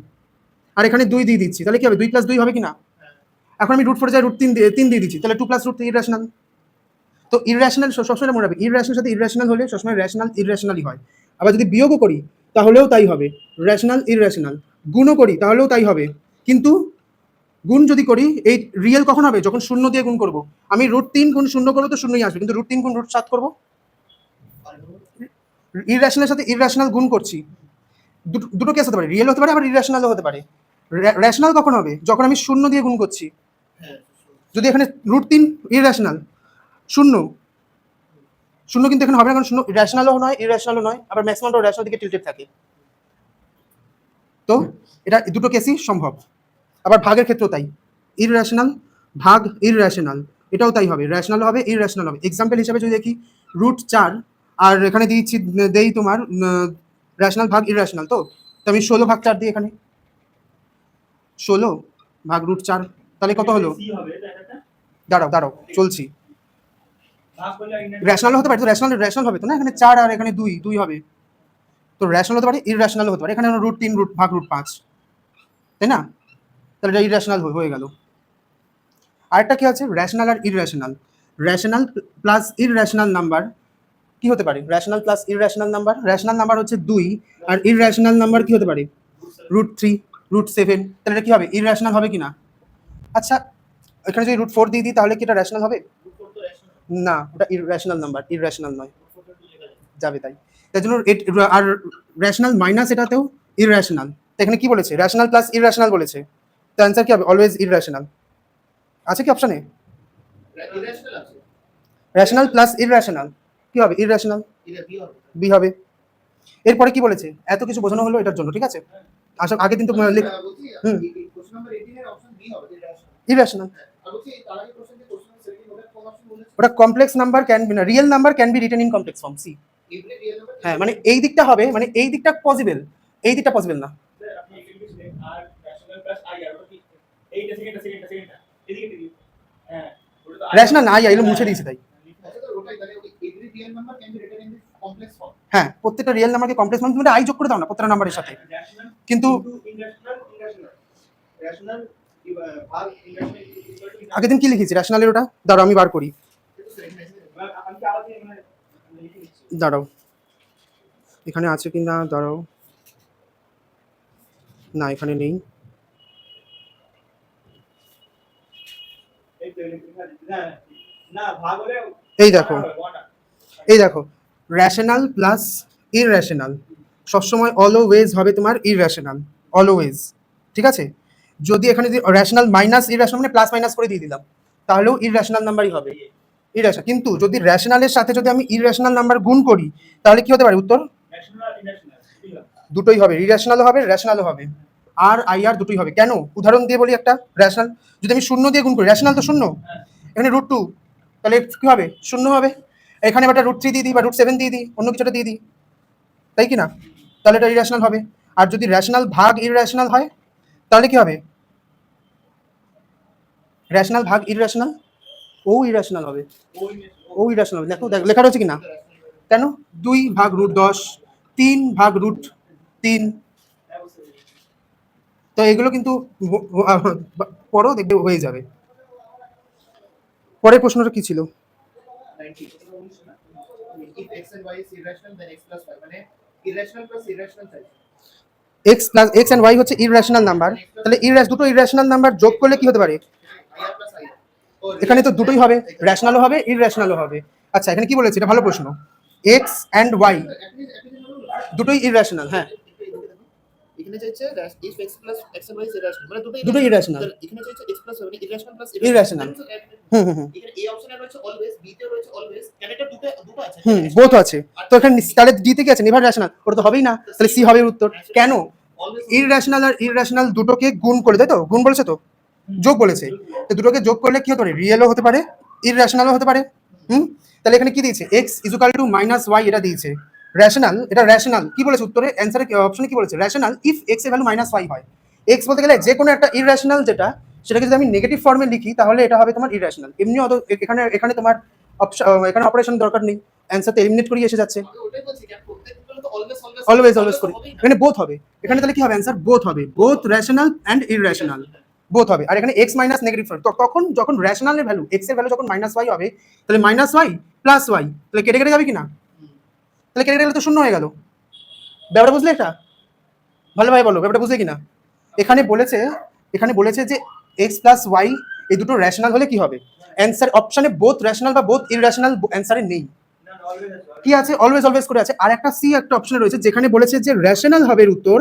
আর এখানে 2 দিয়ে দিচ্ছি, তাহলে কি হবে 2 + 2 হবে কি না? এখন আমি √4 জায়গায় √3 দিয়ে দিচ্ছি, তাহলে 2 + √3 ইররেশনাল। তো ইররেশনাল সবসময় মনে রাখবে, ইররেশনাল সাথে ইররেশনাল হলে সবসময় রেশনাল ইররেশনালই হয়। আবার যদি বিয়োগও করি তাহলেও তাই হবে, রেশনাল ইররেশনাল। গুণও করি তাহলেও তাই হবে, কিন্তু গুণ যদি করি এই রিয়েল কখন হবে? যখন 0 দিয়ে গুণ করব। আমি √3 গুণ 0 করবো তো 0ই আসবে, কিন্তু √3 গুণ √7 করবো, ইররেশনালের সাথে ইররেশনাল গুণ করছি। দুটো কেস হতে পারে, রিয়েল হতে পারে আবার ইররেশনালও হতে পারে। রেশনাল কখন হবে? যখন আমি 0 দিয়ে গুণ করছি। যদি এখানে √3 ইররেশনাল, 0 কিন্তু এখানে হবে না, কারণ 0 রেশনালও নয় ইররেশনালও নয়, আবার ম্যাক্সিমামটাও রেশনাল দিকে টিল্টেড থাকে। তো এটা দুটো কেসই সম্ভব। আবার ভাগের ক্ষেত্রেও তাই, ইররেশনাল ভাগ ইররেশনাল, এটাও তাই হবে, রেশনাল হবে ইররেশনাল হবে। এক্সাম্পল হিসেবে যদি দেখি √4 আর এখানে দিচ্ছি দেই তোমার রেশনাল ভাগ ইররেশনাল, তো আমি 16 ভাগ 4 দিই এখানে, 16 ভাগ √4, তাহলে কত হলো? দাঁড়াও চলছি, রেশনাল হতে পারে তো, রেশনাল হবে তো না, এখানে 4 আর এখানে 2 হবে, তো রেশনাল হতে পারে ইররেশনাল হতে পারে। এখানে √3 ভাগ √5, তাই না? তাহলে এটা ইররেশনাল হয়ে গেল। আরেকটা কি আছে? রেশনাল আর irrational. Rational plus irrational number কি হতে পারে? Rational plus irrational number, rational number হচ্ছে 2 আর ইররেশনাল নাম্বার কি হতে পারে? √3 √7, তাহলে এটা কি হবে? ইররেশনাল হবে কি না? আচ্ছা, এখানে যদি √4 দিয়ে দিই তাহলে কি এটা রেশনাল হবে? না, ওটা ইররেশনাল নাম্বার, ইররেশনাল নয়, যাবে তাই। তার জন্য আর রেশনাল মাইনাস এটাতেও ইররেশনাল। তো এখানে কি বলেছে? রেশনাল প্লাস ইররেশনাল বলেছে, তো অ্যান্সার কি হবে? Always irrational. আছে কি অপশনে? রেশনাল প্লাস ইররেশনাল কি হবে? ইররেশনাল, বি হবে। এরপরে কি বলেছে? এত কিছু বোঝানো হলো এটার জন্য, ঠিক আছে? আসলে আগে দিন তো ইররেশনাল, ওটা কমপ্লেক্স নাম্বার ক্যান বি না, real number can be written in complex form, C. হ্যাঁ, মানে এই দিকটা হবে, মানে এই দিকটা পসিবল, এই দিকটা পসিবল না। রেশনাল না, এগুলো মুছে দিয়েছি তাই। হ্যাঁ, প্রত্যেকটা রিয়েল নাম্বারকে কমপ্লেক্স ফর্ম, তুমি আই যোগ করে দাও না প্রত্যেকটা নাম্বারের সাথে, কিন্তু আগের দিন কি লিখেছি রেশনালের? ওটা দাঁড়াও আমি বার করি, দাঁড়াও এখানে আছে কি না, দাঁড়াও, না এখানে নেই। এই দেখো, এই দেখো, রেশনাল প্লাস ইররেশনাল সবসময় অলওয়েজ হবে তোমার ইররেশনাল, অলওয়েজ, ঠিক আছে? যদি এখানে যদি রেশনাল মাইনাস ইররেশনাল মানে প্লাস মাইনাস করে দিয়ে দিলাম তাহলেও ইররেশনাল নাম্বারই হবে, ইররেশনাল। কিন্তু যদি রেশনালের সাথে যদি আমি ইররেশনাল নাম্বার গুণ করি তাহলে কি হতে পারে উত্তর? দুটোই হবে, ইররেশনালও হবে রেশনালও হবে, আর আই আর দুটোই হবে। কেন? উদাহরণ দিয়ে বলি একটা, রেশনাল যদি আমি 0 দিয়ে গুণ করি, রেশনাল তো 0, এখানে √2, তাহলে কি হবে? 0 হবে। এখানে একটা √3 দিয়ে দিই বা √7 দিয়ে দিই, অন্য কিছুটা দিয়ে দিই, তাই কি না? তাহলে এটা ইররেশনাল হবে। আর যদি রেশনাল ভাগ ইররেশনাল হয় তাহলে কি হবে? রেশনাল ভাগ ইররেশনাল, ও ইররেশনাল হবে, ও ইররেশনাল। দেখো লেখা রয়েছে কি না? কেন? 2 ভাগ √10, 3 ভাগ √3, তো এগুলো কিন্তু পরও দেখবে হয়ে যাবে। পরের প্রশ্নটা কি ছিল? x and y হচ্ছে ইররেশনাল নাম্বার, তাহলে দুটো ইররেশনাল নাম্বার যোগ করলে কি হতে পারে? এখানে তো দুটোই হবে, রেশনালও হবে ইররেশনালও হবে। আচ্ছা, এখানে কি বলেছে? এটা ভালো প্রশ্ন। x and y দুটোই ইররেশনাল, হ্যাঁ, দুটোই ইররেশনাল, ইররেশনাল। বোথ আছে, তো এখানে তাহলে ডিতে কি আছে? নেভার রেশনাল, ওটা তো হবেই না, তাহলে সি হবে উত্তর। কেন? ইররেশনাল আর ইররেশনাল দুটোকে গুণ করে, তাই তো? গুণ বলেছে তো, যোগ বলেছে, তো দুটোকে যোগ করলে কি হতে পারে, রিয়েলও হতে পারে ইররেশনালও হতে পারে। তাহলে এখানে কি দিয়েছে, X equal to minus Y এটা দিয়েছে, রেশনাল, এটা রেশনাল কি বলেছে উত্তরে অ্যান্সারে অপশনে কি বলেছে, রেশনাল ইফ এক্স এর ভ্যালু মাইনাস ওয়াই হয়। এক্স বলতে গেলে যে কোনো একটা ইররেশনাল যেটা, সেটাকে যদি আমি নেগেটিভ ফর্মে লিখি তাহলে এটা হবে তোমার ইররেশনাল। এমনি অত এখানে এখানে তোমার এখানে অপারেশন দরকার নেই, অ্যান্সার তো এলিমিনেট করিয়ে এসে যাচ্ছে। অলওয়েজ অলওয়েজ করি, এখানে বোথ হবে, এখানে তাহলে কি হবে অ্যান্সার, বোথ হবে, both rational and irrational, both হবে। আর এখানে এক্স মাইনাস নেগেটিভ তখন যখন রেশনালের ভ্যালু এক্স এর ভ্যালু যখন মাইনাস ওয়াই হবে, তাহলে মাইনাস ওয়াই প্লাস ওয়াই, তাহলে কেটে কেটে যাবে কিনা, তাহলে কেটে গেলে তো শূন্য হয়ে গেল। ব্যাপারটা বুঝলে, এটা ভালোভাবে বলো ব্যাপারটা বুঝলে কিনা। এখানে বলেছে যে এক্স প্লাস ওয়াই এই দুটো রেশনাল হলে কি হবে, অ্যান্সার অপশনে বোথ রেশনাল বা বোথ ইররেশনাল অ্যান্সারে নেই, কি আছে অলওয়েজ অলওয়েজ করে আছে। আর একটা সি একটা অপশনে রয়েছে যেখানে বলেছে যে রেশনাল হবে এর উত্তর,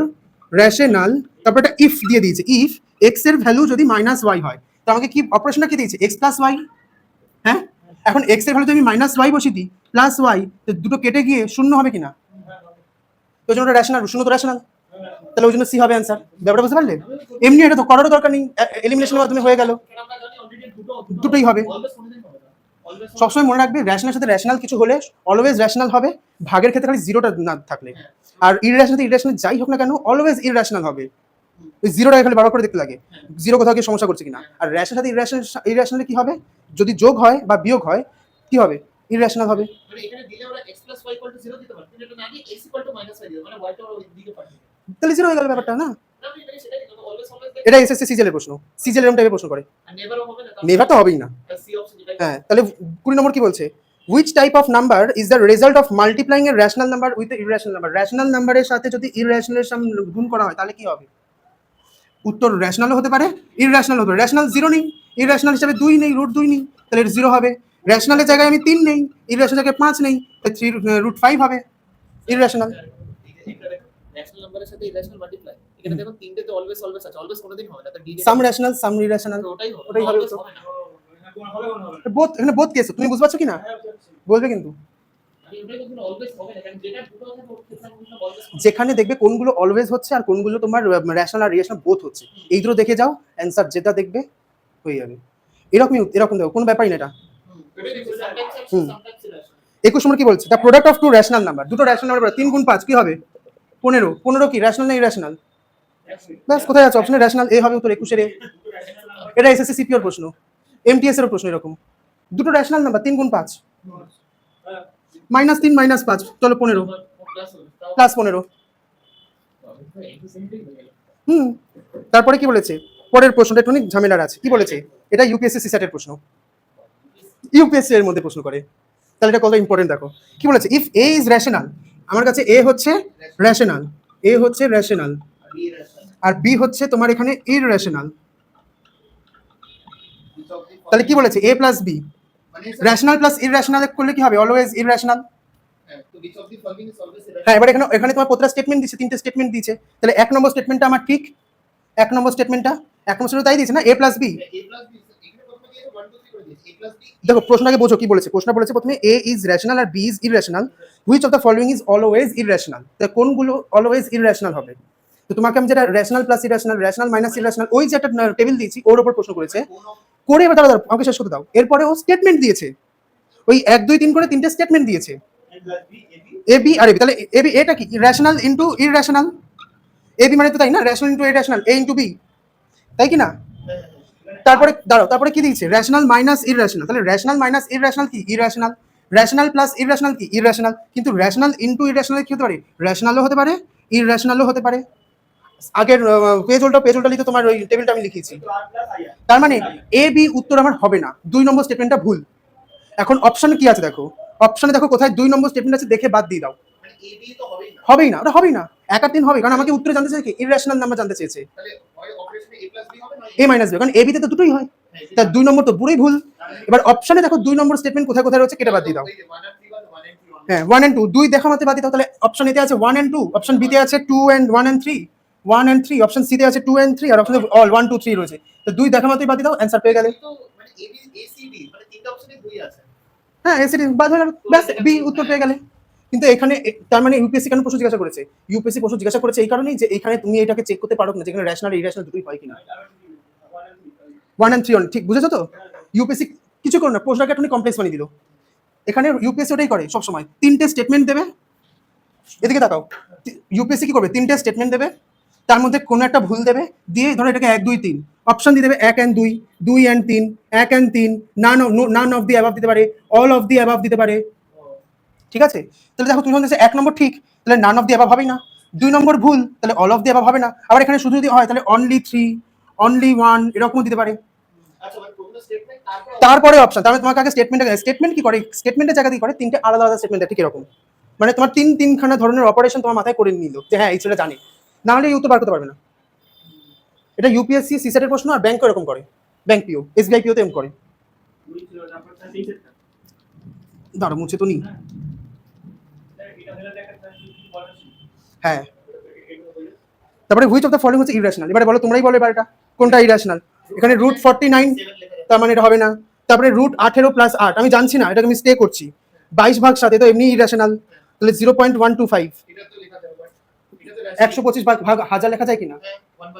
রেশনাল, তারপর একটা ইফ দিয়ে দিয়েছে, ইফ এক্স এর ভ্যালু যদি মাইনাস ওয়াই হয়, তো আমাকে কি অপারেশনটা কি দিয়েছে, এক্স প্লাস ওয়াই। হ্যাঁ, এখন এক্স এর ভ্যালু যদি আমি মাইনাস ওয়াই বসিয়ে দিই প্লাস ওয়াই, তো দুটো কেটে গিয়ে শূন্য হবে কিনা, তো জন্য রেশনাল, শূন্য তো রেশনাল, তাহলে ওই জন্য সি হবে অ্যান্সার। ব্যাপারটা বুঝতে পারলে, এমনি এটা তো করারও দরকার নেই, এলিমিনেশনের মাধ্যমে হয়ে গেল, দুটোই হবে। সবসময় মনে রাখবে রেশনাল সাথে রেশনাল কিছু হলে অলওয়েজ রেশনাল হবে, ভাগের ক্ষেত্রে খালি জিরোটা না থাকলে, আর ইররেশনাল ইররেশনাল যাই হোক না কেন অলওয়েজ ইররেশনাল হবে, ওই জিরোটা খালি বারবার করে দেখতে লাগে জিরো কোথাও কি সমস্যা করছে কিনা। আর রেশনাল সাথে ইররেশনাল কি হবে, যদি যোগ হয় বা বিয়োগ হয় কি হবে, ইররেশনাল হবে। মানে এখানে দিলে আমরা x + y = 0 দিতে পারি, কিন্তু এটা না দিয়ে x = -y দিতে মানে y টা ওই দিকে পাঠিয়ে, তাহলে জিরো হয়ে গেল ব্যাপারটা না। না আমি সেটাই কিন্তু অলওয়েজ অলওয়েজ এটা এসএসসি সিজিএল এর প্রশ্ন, সিজিএল এরকম টাইপের প্রশ্ন করে, আর নেভারও হবে না, নেভার তো হবেই না। সি অপশন যেটা, হ্যাঁ, তাহলে 20 নম্বর কি বলছে, which type of number is the result of multiplying a rational number with a irrational number, rational নাম্বারের সাথে যদি ইররেশনালের সাথে গুণ করা হয় তাহলে কি হবে, উত্তর রেশনালও হতে পারে ইররেশনাল হতে পারে। রেশনাল 0 নেই, ইররেশনাল হিসেবে 2 নেই, √2 নেই, তাহলে 0 হবে। রেশনালের জায়গায় আমি 3 নেই, ইররেশনাল জায়গায় 5 নেই, তাহলে 3 √5 হবে ইররেশনাল। রেশনাল নাম্বারের সাথে ইরেশনাল মাল্টিপ্লাই, এখানে দেখো তিনটে তো অলওয়েজ অলওয়েজ আছে, অলওয়েজ কোনোদিন হবে না, তো ডি সাম রেশনাল সাম ইররেশনাল, ওটাই ওটাই হবে অলওয়েজ তো। হবে না, বোথ, এখানে বোথ কেস, তুমি বুঝতে পারছো কি না, বলবে কিন্তু আমি ওটাই বলছি অলওয়েজ হবে না, কারণ যেটা দুটো আছে ওর ক্ষেত্রে অলওয়েজ, যেখানে দেখবে কোনগুলো অলওয়েজ হচ্ছে আর কোনগুলো তোমার রেশনাল আর ইরেশনাল বোথ হচ্ছে, এই দুটো দেখে যাও, অ্যান্সার যেটা দেখবে হয়ে যাবে। এরকম দেখো, কোনো ব্যাপারই না এটা। ওটাই দেখো সামটাইমস হুম। Sometimes irrational. 21 নম্বর কি বলছে, the product of two rational number, দুটো রেশনাল নাম্বার 3 গুণ 5 কি হবে, 15, 15 কি রেশনাল না ইরেশনাল, ব্যাস কোথায় আছে অপশনে রেশনাল, এ হবে উত্তর 21 এর। এটা এসএসসি সিপিওর প্রশ্ন, এমটিএস এর প্রশ্ন এরকম, দুটো রেশনাল নাম্বার 3 গুণ 5, -3 -5, চলো 15 প্লাস 15। তারপরে কি বলেছে, পরের প্রশ্নটা একটু ঝামেলার আছে, কি বলেছে, এটা ইউপিএসসি সিস্যাটের প্রশ্ন, ইউপিএসসি এর মধ্যে প্রশ্ন করে, তাহলে এটা কত ইম্পর্টেন্ট দেখো, কি বলেছে, ইফ এ ইজ রেশনাল, আমার কাছে এ হচ্ছে রেশনাল, এ হচ্ছে রেশনাল আর বি হচ্ছে তোমার এখানে ইররেশনাল, তাহলে কি বলেছে এ plus B, rational plus irrational করলে কি হবে, অলওয়েজ ইররেশনাল। তো which of the following is always irrational? হ্যাঁ, এবার এখানে তোমার প্রতিটা স্টেটমেন্ট দিচ্ছে, 3টে স্টেটমেন্ট দিয়েছে, তাহলে 1 নম্বর স্টেটমেন্টটা আমার ঠিক, 1 নম্বর স্টেটমেন্টটা 1 নম্বর স্টেটমেন্ট তাই দিয়েছে না, A plus B. a plus b এখানে প্রথমে দিয়েছে 1 2 3 করে দিয়েছে a plus b, দেখো প্রশ্নটাকে বোঝো কি বলেছে, প্রশ্ন বলেছে প্রথমে এ ইজ রেশনাল আর B is irrational, which of the following is always irrational, তাহলে কোনগুলো অলওয়েজ ইররেশনাল হবে। তো তোমাকে আমি যেটা rational plus irrational, rational minus irrational, ওই যে একটা টেবিল দিয়েছি ওর উপর প্রশ্ন করেছে, করে এবার দাঁড়া আমাকে শেষ করতে দাও, এরপরে ও স্টেটমেন্ট দিয়েছে, ওই 1 2 3 করে 3টে স্টেটমেন্ট দিয়েছে, A B R A B, তাহলে এ বি এটা কি rational into irrational, A B মানে তো তাই না, রেশনাল ইনটু ইররেশনাল, এ ইনটু বি, তাই কি না। তারপরে দাঁড়াও, তারপরে কি দিয়েছে, রেশনাল মাইনাস ইররেশনাল, তাহলে রেশনাল মাইনাস ইররেশনাল কি ইররেশনাল, রেশনাল প্লাস ইররেশনাল কি ইররেশনাল, কিন্তু রেশনাল ইনটু ইররেশনাল কি হতে পারে, রেশনালও হতে পারে ইররেশনালও হতে পারে। আগের পেজ উল্টা লিখে তোমার ওই টেবিলটা আমি লিখিয়েছি, তার মানে এ বি উত্তর আমার হবে না, 2 নম্বর স্টেটমেন্টটা ভুল। এখন অপশন কি আছে দেখো, অপশনে দেখো কোথায় 2 নম্বর স্টেটমেন্ট আছে, দেখে বাদ দিয়ে দাও, মানে a b তো হবেই না, হবেই না, ওটা হবেই না, 1 আর 3 হবে, কারণ আমাকে উত্তরে জানতে চাইছে কি ইররেশনাল নাম্বার জানতে চেয়েছে, তাহলে হয় অপারেশনে a plus b হবে না এ মাইনাস বি, কারণ এ বিতে তো দুটোই হয়, তার 2 নম্বর তো পুরোই ভুল। এবার অপশনে দেখো 2 নম্বর স্টেটমেন্ট কোথায় কোথায় রয়েছে, কেটে বাদ দিয়ে দাও। 1 and 3 1 and 3 হ্যাঁ, 1 and 2 দুই দেখা মাত্র বাদ দিয়ে দাও, তাহলে অপশন এতে আছে 1 and 2, অপশন বিতে আছে 2 and 1 and 3, 1 and 3, option C তে আছে 2 and 3, আর অপশন অল 1 2 3 রয়েছে, তো দুই দেখা মাত্রই বাদ দিয়ে দাও, অ্যান্সার পেয়ে গেলে। তো মানে a b a c d মানে তিনটা অপশনে দুই আছে, হ্যাঁ, এসিডি বাদ হয়ে গেল, ব্যাস বি উত্তর পেয়ে গেলে। কিন্তু এখানে তার মানে ইউপিএসসি কেন প্রশ্ন জিজ্ঞাসা করেছে, ইউপিএসসি প্রশ্ন জিজ্ঞাসা করেছে এই কারণেই যে এখানে তুমি এটাকে চেক করতে পারো না যেখানে রেশনাল ইরেশনাল দুটোই হয় কিনা। 1 and 3 অন, ঠিক বুঝেছো তো? ইউপিএসসি কিছু করো না, প্রশ্নটাকে একটু কমপ্লেক্স বানিয়ে দিল। এখানে ইউপিএসসি ওটাই করে সবসময়, 3টে স্টেটমেন্ট দেবে, এদিকে তাকাও, ইউপিএসসি কি করবে, 3টে স্টেটমেন্ট দেবে, তার মধ্যে কোনো একটা ভুল দেবে, দিয়ে ধরো এটাকে 1 2 3 অপশন দিয়ে দেবে, 1 and 2, 2 and 3, 1 and 3, none of the above দিতে পারে, অল অফ দি অ্যাবাভ দিতে পারে, ঠিক আছে? তাহলে দেখো তুমি যখন 1 নম্বর ঠিক, তাহলে নান অফ দি অ্যাবাভ হবেই না, 2 নম্বর ভুল, তাহলে অল অফ দি অ্যাবাভ হবে না, আবার এখানে শুধু যদি হয় তাহলে অনলি 3, অনলি 1 এরকম দিতে পারে। আচ্ছা মানে প্রথমে স্টেটমেন্ট তারপরে অপশন, তার মানে তোমাকে আগে স্টেটমেন্ট কি করে, স্টেটমেন্টের জায়গা দিয়ে করে 3টে আলাদা আলাদা স্টেটমেন্ট, ঠিক এরকম, মানে তোমার তিনখানা ধরনের অপারেশন তোমার মাথায় করে নিল যে হ্যাঁ এই ছেলে জানে, না হলে উত্তর বার করতে পারবে না। এটা ইউপিএসসি সিসেটের প্রশ্ন, আর ব্যাংক এরকম করে, ব্যাংক পিও, এসবিআই পিও তো এরকম করে। দাঁড়া মুছে তো নি, হ্যাঁ। তারপরে হুইচ অফ দ্য ফলোইং হচ্ছে ইরেশনাল, এবারে বলো, তোমরাই বলো এবার এটা কোনটা ইরেশনাল। এখানে রুট 49, তার মানে এটা হবে না। তারপরে রুট 18 প্লাস 8, আমি জানছি না, এটাকে আমি স্টে করছি, 22/7 তো এমনি ইরেশনাল, তাহলে 0.125, এটা তো লেখা যাবে বাট এটা তো 125 ভাগ 1000 লেখা যায় কিনা,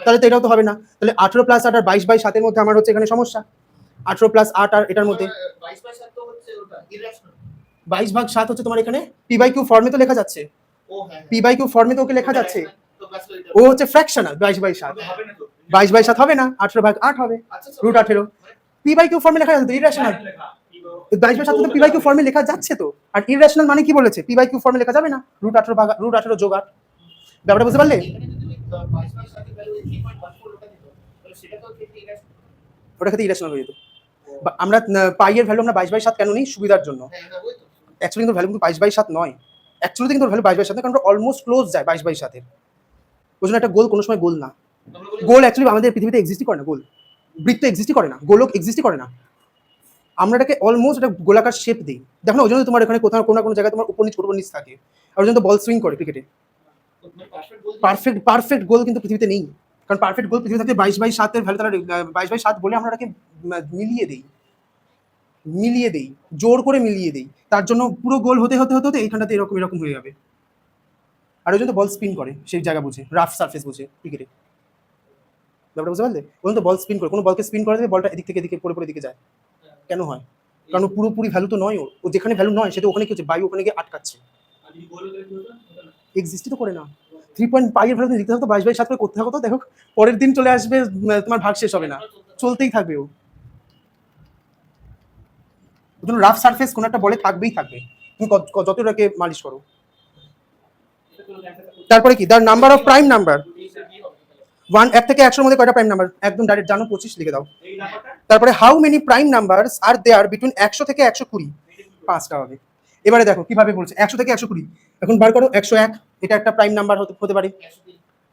তাহলে তো এটাও তো হবে না। তাহলে 18 প্লাস 8 আর 22/7 এর মধ্যে আমার হচ্ছে এখানে সমস্যা, 18 প্লাস 8 আর এটার মধ্যে 22/7 তো হচ্ছে ওটা ইরেশনাল। 22/7 হচ্ছে তোমার এখানে পি বাই কিউ ফর্মে তো লেখা যাচ্ছে, ও হ্যাঁ পি বাই কিউ ফর্মে তো ওকে লেখা যাচ্ছে, তো বাস ওইটা ও হচ্ছে ফ্র্যাকশনাল 22/7, হবে না তো 22/7 হবে না, 18/8 হবে, আচ্ছা রুট 18 পি বাই কিউ ফর্মে লেখা যাচ্ছে, ইরেশনাল 22/7 তো পি বাই কিউ ফর্মে লেখা যাচ্ছে তো, আর ইরেশনাল মানে কি বলেছে, পি বাই কিউ ফর্মে লেখা যাবে না, রুট 18 যোগ 8, ব্যাপারটা বুঝতে পারলে? এখানে যদি 22/7 ভ্যালু 3.14 ওটা দিত তাহলে সেটা তো ঠিক ইরেশনাল। ওটা ক্ষেত্রে ইরেশনাল হয়ে যেত। আমরা পাই এর ভ্যালু আমরা 22/7 কেন নিই, সুবিধার জন্য, হ্যাঁ হ্যাঁ ওই তো অ্যাকচুয়ালি কিন্তু ভ্যালু কিন্তু 22/7 নয়, অ্যাকচুয়ালি কিন্তু ভ্যালু 22/7 কারণ অলমোস্ট ক্লোজ যায় 22/7 এর, ওই জন্য একটা গোল কোনো সময় গোল না, আমরা বলি গোল অ্যাকচুয়ালি আমাদের পৃথিবীতে এক্সিস্টই করে না, গোল বৃত্ত এক্সিস্টই করে না, গোলক এক্সিস্টই করে না, আমরা এটাকে অলমোস্ট একটা গোলাকার শেপ দিই, দেখো না, ওই জন্য তোমার এখানে কোথাও কোনো না কোনো জায়গায় তোমার উপর নিচ থাকে, আর ওই জন্য বল সুইং করে ক্রিকেটে, পারফেক্ট বল পারফেক্ট গোল কিন্তু পৃথিবীতে নেই, কারণ পারফেক্ট গোল পৃথিবী থাকে 22/7 এর ভ্যালু, তারা 22/7 বলে আমরা এটাকে মিলিয়ে দেই, জোর করে মিলিয়ে দেই, তার জন্য পুরো গোল হতে হতে হতে হতে এইখানটাতে এরকম এরকম হয়ে যাবে, আর ওই জন্য বল স্পিন করে সেই জায়গা বুঝে, রাফ সারফেস বুঝে ক্রিকেটে, ব্যাপারটা বুঝতে পারলে? ওই জন্য বল স্পিন করে, কোনো বলকে স্পিন করে দেবে, বলটা এদিক থেকে এদিকে পড়ে দিকে যায়, কেন হয়? কারণ ও পুরোপুরি ভ্যালু তো নয়, ও যেখানে ভ্যালু নয় সেটা ওখানে কি হচ্ছে, বায়ু ওখানে গিয়ে আটকাচ্ছে, আর যদি গোল হলে কি হতো এক্সিস্টই তো করে না। 3.5 এর ভ্যালু লিখতে থাকতো, 22/7 করে করতে থাকতো, দেখো পরের দিন চলে আসবে, তোমার ভাগ শেষ হবে না, চলতেই থাকবে ও, ওই জন্য রাফ সারফেস কোনো একটা বলে থাকবেই থাকবে, তুমি যত এটাকে মালিশ করো। তারপরে কি, the number of prime number, 1 থেকে 100 এর মধ্যে কয়টা প্রাইম নাম্বার, একদম ডাইরেক্ট জানো, 25 লিখে দাও। এই নাম্বারটা তারপরে how many prime numbers are there between 100 থেকে 120, 5টা হবে। এবারে দেখো কিভাবে বলছে, 100 থেকে 120, এখন বার করো, 101 এটা একটা প্রাইম নাম্বার হতে পারে,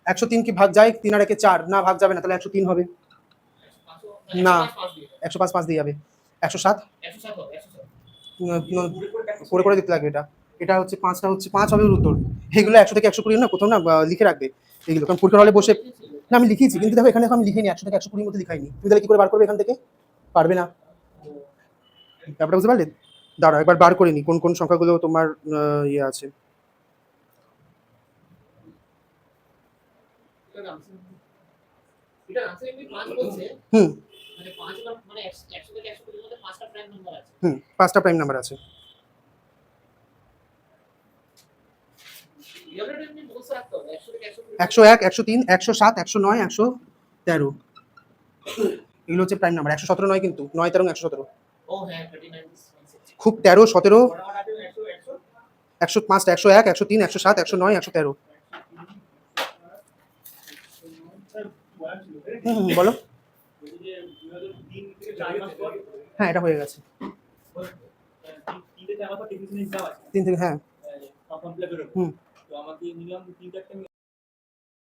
103 কি ভাগ যায়, 3 আর 1 4, না ভাগ যাবে না, তাহলে 103 হবে, না 105 5 দিয়ে যাবে, 107 করে করে দিতে লাগবে, এটা হচ্ছে 5টা হচ্ছে 5 হবে উত্তর, এগুলো 100 থেকে 120 না কোথাও না লিখে রাখবে এগুলো, কারণ পরীক্ষার হলে বসে, না আমি লিখেছি কিন্তু দেখো এখানে আমি লিখিনি, 100 থেকে 120 মধ্যে লিখাইনি, তুমি তাহলে কি করে বার করবে এখান থেকে, পারবে না, ব্যাপারটা বুঝতে পারলে? দাঁড়াও একবার বার করে নি কোন কোন সংখ্যাগুলো তোমার ইয়ে আছে, এটা আনসার এমনি 5 বলছে হুম মানে 5 মানে 100 থেকে 120 এর মধ্যে 5টা প্রাইম নাম্বার আছে 5টা প্রাইম নাম্বার আছে, এগুলো এমনি বলছে রাখতে হবে 100 থেকে 101 103 107 109 113, এগুলো হচ্ছে প্রাইম নাম্বার, 117 নয় কিন্তু, 9 13 117, ও হ্যাঁ 39 খুব 13 17 105 101 103 107 109 113, বলো, হ্যাঁ এটা হয়ে গেছে 3 থেকে, হ্যাঁ তো আমাকে মিনিমাম 3-4টা আমি